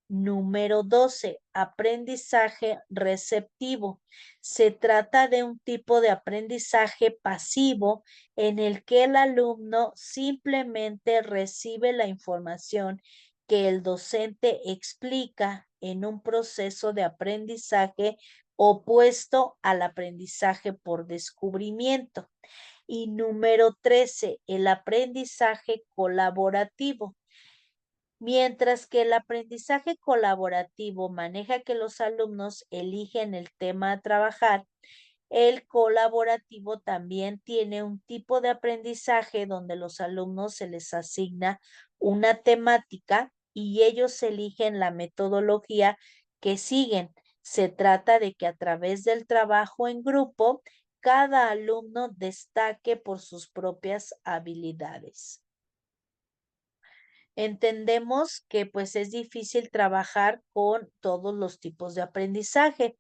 Número 12. Aprendizaje receptivo. Se trata de un tipo de aprendizaje pasivo en el que el alumno simplemente recibe la información que el docente explica en un proceso de aprendizaje opuesto al aprendizaje por descubrimiento. Y número 13. El aprendizaje colaborativo. Mientras que el aprendizaje colaborativo maneja que los alumnos eligen el tema a trabajar, el colaborativo también tiene un tipo de aprendizaje donde los alumnos se les asigna una temática y ellos eligen la metodología que siguen. Se trata de que a través del trabajo en grupo, cada alumno destaque por sus propias habilidades. Entendemos que pues es difícil trabajar con todos los tipos de aprendizaje,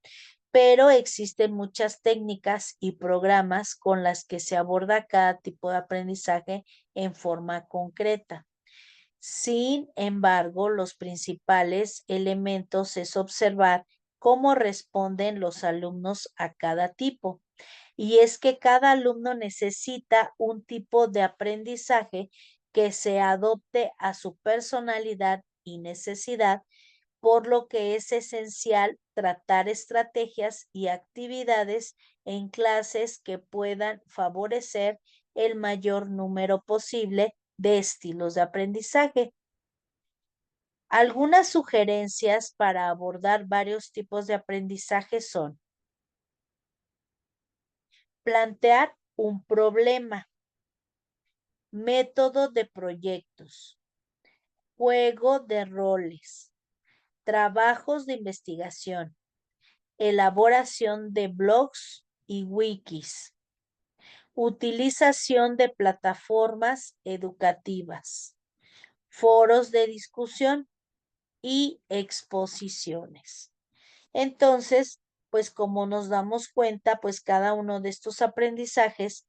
pero existen muchas técnicas y programas con las que se aborda cada tipo de aprendizaje en forma concreta. Sin embargo, los principales elementos es observar cómo responden los alumnos a cada tipo. Y es que cada alumno necesita un tipo de aprendizaje que se adopte a su personalidad y necesidad, por lo que es esencial tratar estrategias y actividades en clases que puedan favorecer el mayor número posible de estilos de aprendizaje. Algunas sugerencias para abordar varios tipos de aprendizaje son plantear un problema, método de proyectos, juego de roles, trabajos de investigación, elaboración de blogs y wikis, utilización de plataformas educativas, foros de discusión y exposiciones. Entonces, pues como nos damos cuenta, pues cada uno de estos aprendizajes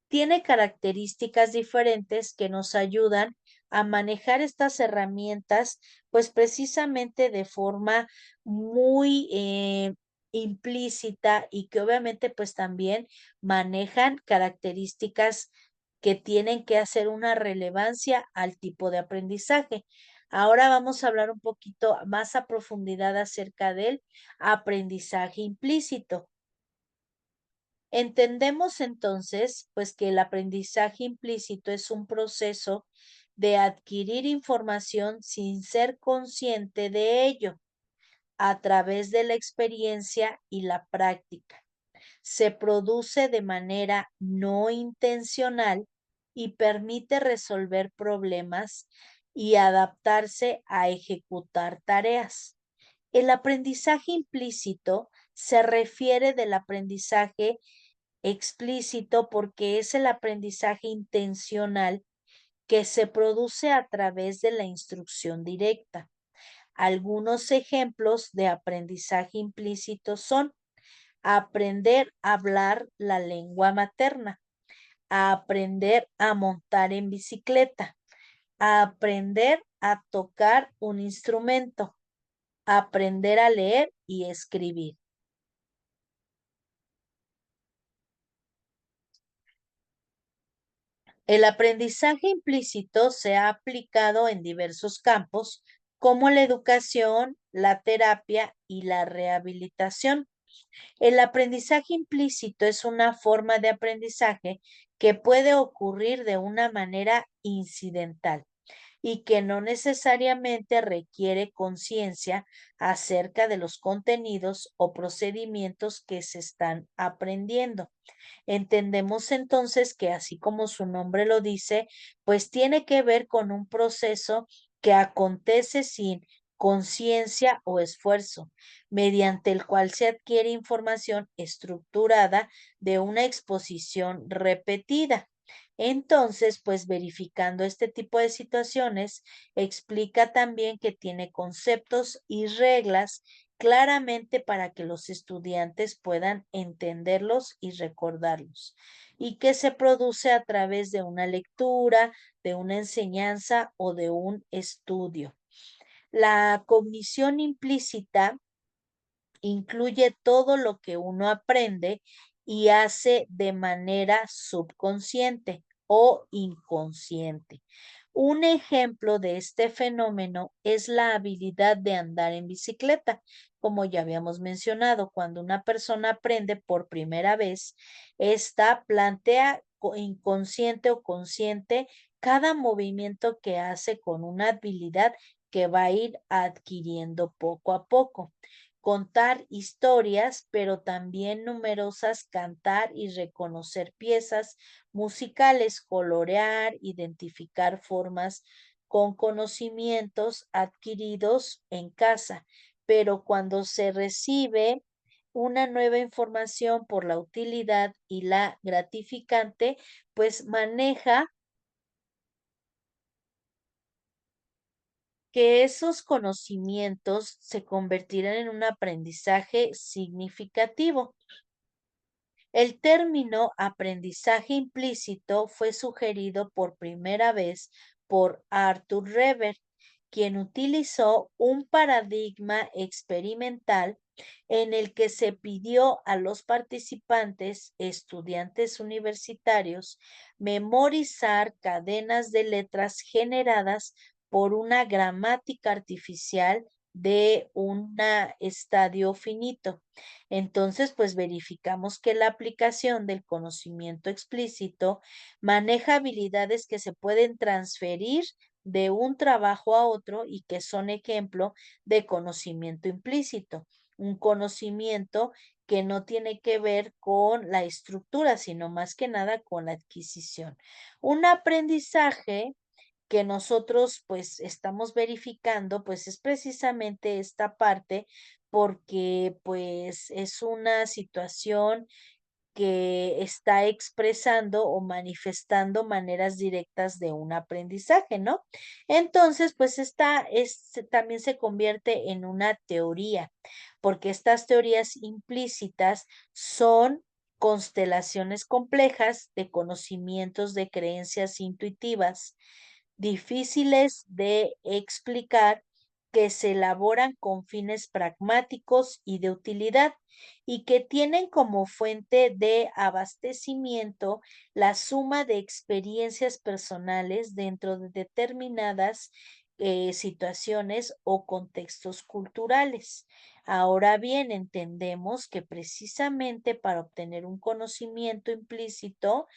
tiene características diferentes que nos ayudan a manejar estas herramientas, pues precisamente de forma muy implícita y que obviamente pues también manejan características que tienen que hacer una relevancia al tipo de aprendizaje. Ahora vamos a hablar un poquito más a profundidad acerca del aprendizaje implícito. Entendemos entonces, pues que el aprendizaje implícito es un proceso de adquirir información sin ser consciente de ello a través de la experiencia y la práctica. Se produce de manera no intencional y permite resolver problemas y adaptarse a ejecutar tareas. El aprendizaje implícito se refiere del aprendizaje explícito porque es el aprendizaje intencional que se produce a través de la instrucción directa. Algunos ejemplos de aprendizaje implícito son aprender a hablar la lengua materna, a aprender a montar en bicicleta, a aprender a tocar un instrumento, a aprender a leer y escribir. El aprendizaje implícito se ha aplicado en diversos campos, como la educación, la terapia y la rehabilitación. El aprendizaje implícito es una forma de aprendizaje que puede ocurrir de una manera incidental y que no necesariamente requiere conciencia acerca de los contenidos o procedimientos que se están aprendiendo. Entendemos entonces que así como su nombre lo dice, pues tiene que ver con un proceso que acontece sin conciencia o esfuerzo, mediante el cual se adquiere información estructurada de una exposición repetida. Entonces, pues verificando este tipo de situaciones, explica también que tiene conceptos y reglas claramente para que los estudiantes puedan entenderlos y recordarlos, y que se produce a través de una lectura, de una enseñanza o de un estudio. La cognición implícita incluye todo lo que uno aprende y hace de manera subconsciente o inconsciente. Un ejemplo de este fenómeno es la habilidad de andar en bicicleta. Como ya habíamos mencionado, cuando una persona aprende por primera vez, esta plantea inconsciente o consciente cada movimiento que hace con una habilidad que va a ir adquiriendo poco a poco. Contar historias, pero también numerosas, cantar y reconocer piezas musicales, colorear, identificar formas con conocimientos adquiridos en casa. Pero cuando se recibe una nueva información por la utilidad y la gratificante, pues maneja que esos conocimientos se convertirán en un aprendizaje significativo. El término aprendizaje implícito fue sugerido por primera vez por Arthur Reber, quien utilizó un paradigma experimental en el que se pidió a los participantes, estudiantes universitarios, memorizar cadenas de letras generadas por una gramática artificial de un estadio finito. Entonces, pues verificamos que la aplicación del conocimiento explícito maneja habilidades que se pueden transferir de un trabajo a otro y que son ejemplo de conocimiento implícito, un conocimiento que no tiene que ver con la estructura, sino más que nada con la adquisición. Un aprendizaje que nosotros pues estamos verificando, pues es precisamente esta parte porque pues es una situación que está expresando o manifestando maneras directas de un aprendizaje, ¿no? Entonces, pues también se convierte en una teoría, porque estas teorías implícitas son constelaciones complejas de conocimientos, de creencias intuitivas difíciles de explicar que se elaboran con fines pragmáticos y de utilidad y que tienen como fuente de abastecimiento la suma de experiencias personales dentro de determinadas situaciones o contextos culturales. Ahora bien, entendemos que precisamente para obtener un conocimiento implícito,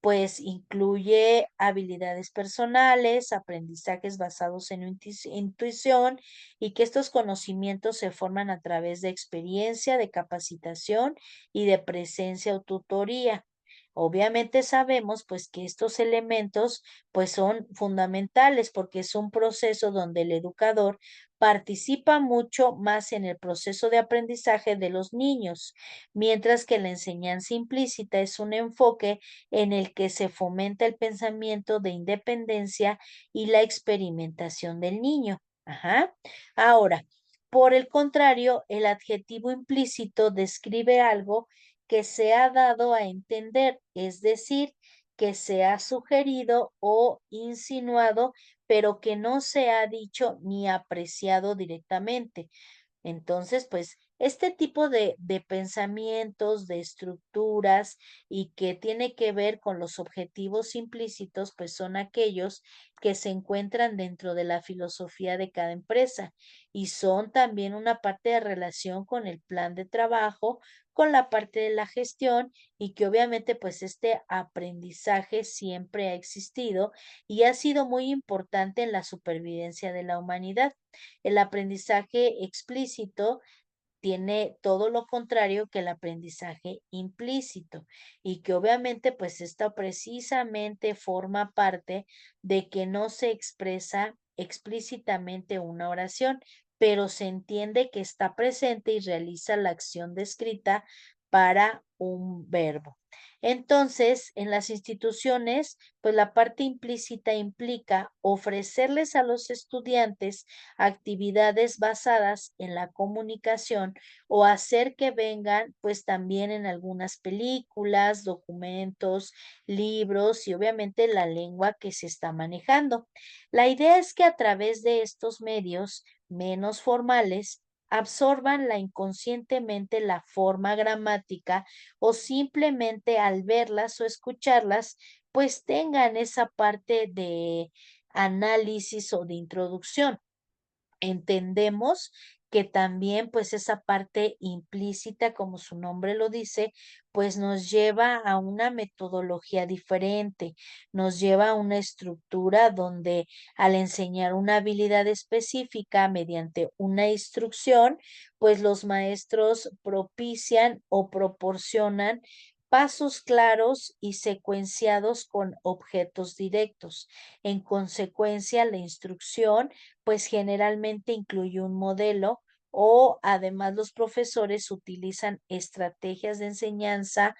pues incluye habilidades personales, aprendizajes basados en intuición y que estos conocimientos se forman a través de experiencia, de capacitación y de presencia o tutoría. Obviamente sabemos pues que estos elementos pues son fundamentales porque es un proceso donde el educador participa mucho más en el proceso de aprendizaje de los niños, mientras que la enseñanza implícita es un enfoque en el que se fomenta el pensamiento de independencia y la experimentación del niño. Ajá. Ahora, por el contrario, el adjetivo implícito describe algo que se ha dado a entender, es decir, que se ha sugerido o insinuado, pero que no se ha dicho ni apreciado directamente. Entonces, pues, este tipo de pensamientos, de estructuras y que tiene que ver con los objetivos implícitos, pues son aquellos que se encuentran dentro de la filosofía de cada empresa y son también una parte de relación con el plan de trabajo, con la parte de la gestión y que obviamente pues este aprendizaje siempre ha existido y ha sido muy importante en la supervivencia de la humanidad. El aprendizaje explícito tiene todo lo contrario que el aprendizaje implícito y que obviamente pues esto precisamente forma parte de que no se expresa explícitamente una oración, pero se entiende que está presente y realiza la acción descrita para un verbo. Entonces, en las instituciones, pues la parte implícita implica ofrecerles a los estudiantes actividades basadas en la comunicación o hacer que vengan pues también en algunas películas, documentos, libros y obviamente la lengua que se está manejando. La idea es que a través de estos medios menos formales absorban la inconscientemente la forma gramática o simplemente al verlas o escucharlas, pues tengan esa parte de análisis o de introducción. Entendemos que también pues esa parte implícita, como su nombre lo dice, pues nos lleva a una metodología diferente, nos lleva a una estructura donde al enseñar una habilidad específica mediante una instrucción, pues los maestros propician o proporcionan pasos claros y secuenciados con objetos directos. En consecuencia, la instrucción pues generalmente incluye un modelo o además los profesores utilizan estrategias de enseñanza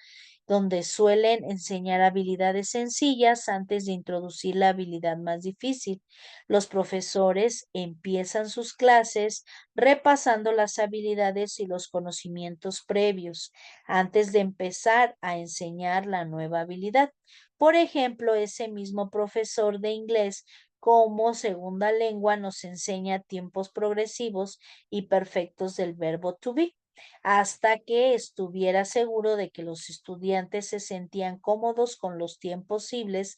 donde suelen enseñar habilidades sencillas antes de introducir la habilidad más difícil. Los profesores empiezan sus clases repasando las habilidades y los conocimientos previos antes de empezar a enseñar la nueva habilidad. Por ejemplo, ese mismo profesor de inglés como segunda lengua nos enseña tiempos progresivos y perfectos del verbo to be, hasta que estuviera seguro de que los estudiantes se sentían cómodos con los tiempos simples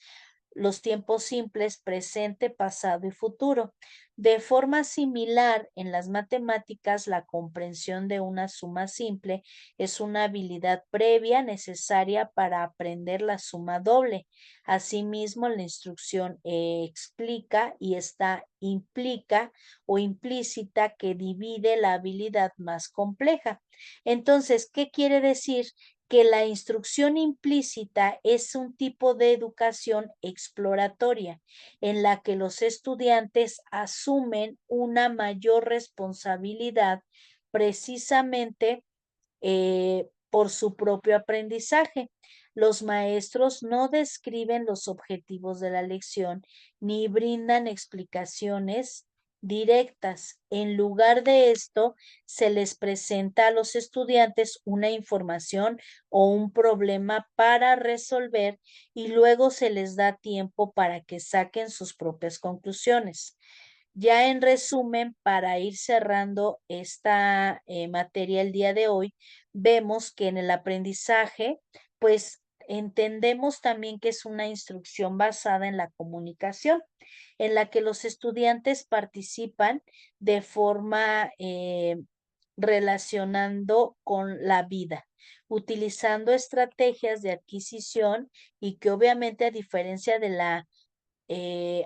presente, pasado y futuro. De forma similar, en las matemáticas, la comprensión de una suma simple es una habilidad previa necesaria para aprender la suma doble. Asimismo, la instrucción explica y está implica o implícita que divide la habilidad más compleja. Entonces, ¿qué quiere decir? Que la instrucción implícita es un tipo de educación exploratoria en la que los estudiantes asumen una mayor responsabilidad precisamente por su propio aprendizaje. Los maestros no describen los objetivos de la lección ni brindan explicaciones directas. En lugar de esto, se les presenta a los estudiantes una información o un problema para resolver y luego se les da tiempo para que saquen sus propias conclusiones. Ya en resumen, para ir cerrando esta materia el día de hoy, vemos que en el aprendizaje, pues Entendemos también que es una instrucción basada en la comunicación, en la que los estudiantes participan de forma relacionando con la vida, utilizando estrategias de adquisición y que obviamente a diferencia de la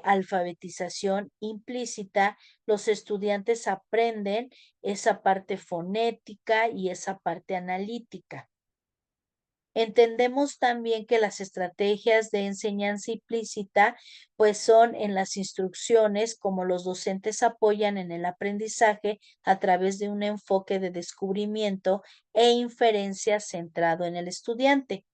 alfabetización implícita, los estudiantes aprenden esa parte fonética y esa parte analítica. Entendemos también que las estrategias de enseñanza implícita, pues son en las instrucciones como los docentes apoyan en el aprendizaje a través de un enfoque de descubrimiento e inferencia centrado en el estudiante.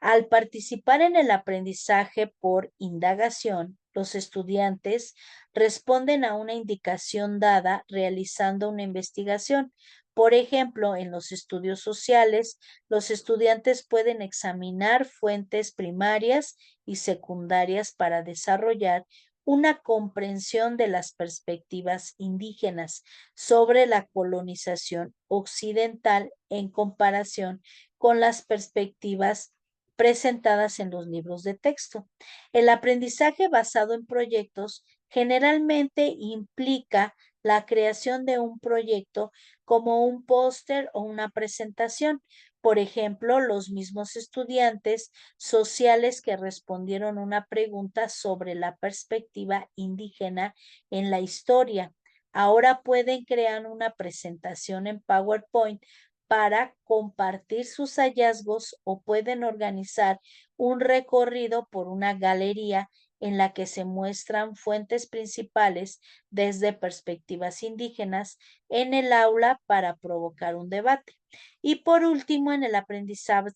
Al participar en el aprendizaje por indagación, los estudiantes responden a una indicación dada realizando una investigación. Por ejemplo, en los estudios sociales, los estudiantes pueden examinar fuentes primarias y secundarias para desarrollar una comprensión de las perspectivas indígenas sobre la colonización occidental en comparación con las perspectivas presentadas en los libros de texto. El aprendizaje basado en proyectos generalmente implica la creación de un proyecto como un póster o una presentación. Por ejemplo, los mismos estudiantes sociales que respondieron una pregunta sobre la perspectiva indígena en la historia. Ahora pueden crear una presentación en PowerPoint para compartir sus hallazgos o pueden organizar un recorrido por una galería en la que se muestran fuentes principales desde perspectivas indígenas en el aula para provocar un debate. Y por último, en el aprendizaje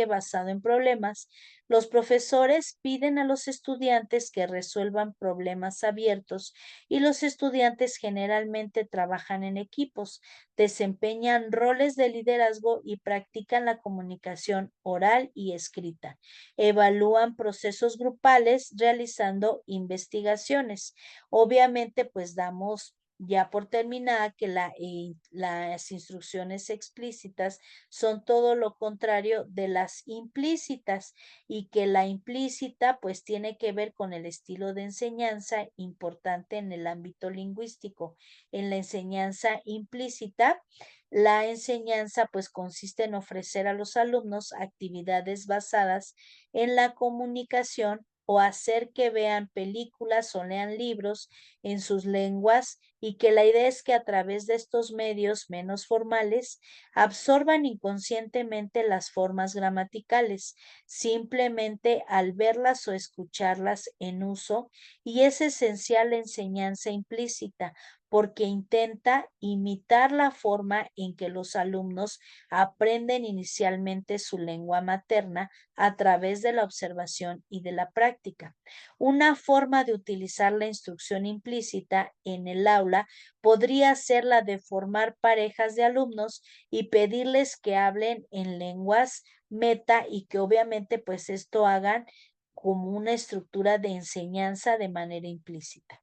basado en problemas, los profesores piden a los estudiantes que resuelvan problemas abiertos y los estudiantes generalmente trabajan en equipos, desempeñan roles de liderazgo y practican la comunicación oral y escrita. Evalúan procesos grupales realizando investigaciones. Obviamente, pues damos ya por terminada que las instrucciones explícitas son todo lo contrario de las implícitas y que la implícita pues tiene que ver con el estilo de enseñanza importante en el ámbito lingüístico. En la enseñanza implícita, la enseñanza pues consiste en ofrecer a los alumnos actividades basadas en la comunicación o hacer que vean películas o lean libros en sus lenguas y que la idea es que a través de estos medios menos formales absorban inconscientemente las formas gramaticales, simplemente al verlas o escucharlas en uso, y es esencial la enseñanza implícita porque intenta imitar la forma en que los alumnos aprenden inicialmente su lengua materna a través de la observación y de la práctica. Una forma de utilizar la instrucción implícita en el aula podría ser la de formar parejas de alumnos y pedirles que hablen en lenguas meta y que obviamente pues esto hagan como una estructura de enseñanza de manera implícita.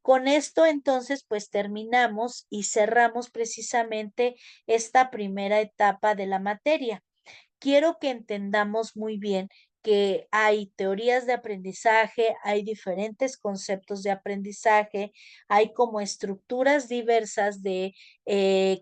Con esto entonces pues terminamos y cerramos precisamente esta primera etapa de la materia. Quiero que entendamos muy bien que hay teorías de aprendizaje, hay diferentes conceptos de aprendizaje, hay como estructuras diversas de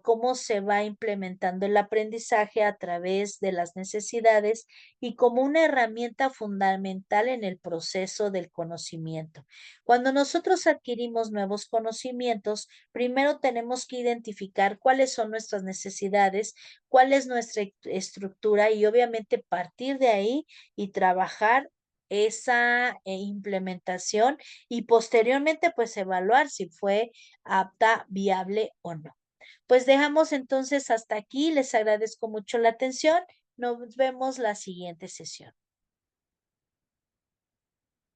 cómo se va implementando el aprendizaje a través de las necesidades y como una herramienta fundamental en el proceso del conocimiento. Cuando nosotros adquirimos nuevos conocimientos, primero tenemos que identificar cuáles son nuestras necesidades, cuál es nuestra estructura y obviamente partir de ahí y trabajar esa implementación y posteriormente pues evaluar si fue apta, viable o no. Pues dejamos entonces hasta aquí. Les agradezco mucho la atención. Nos vemos la siguiente sesión.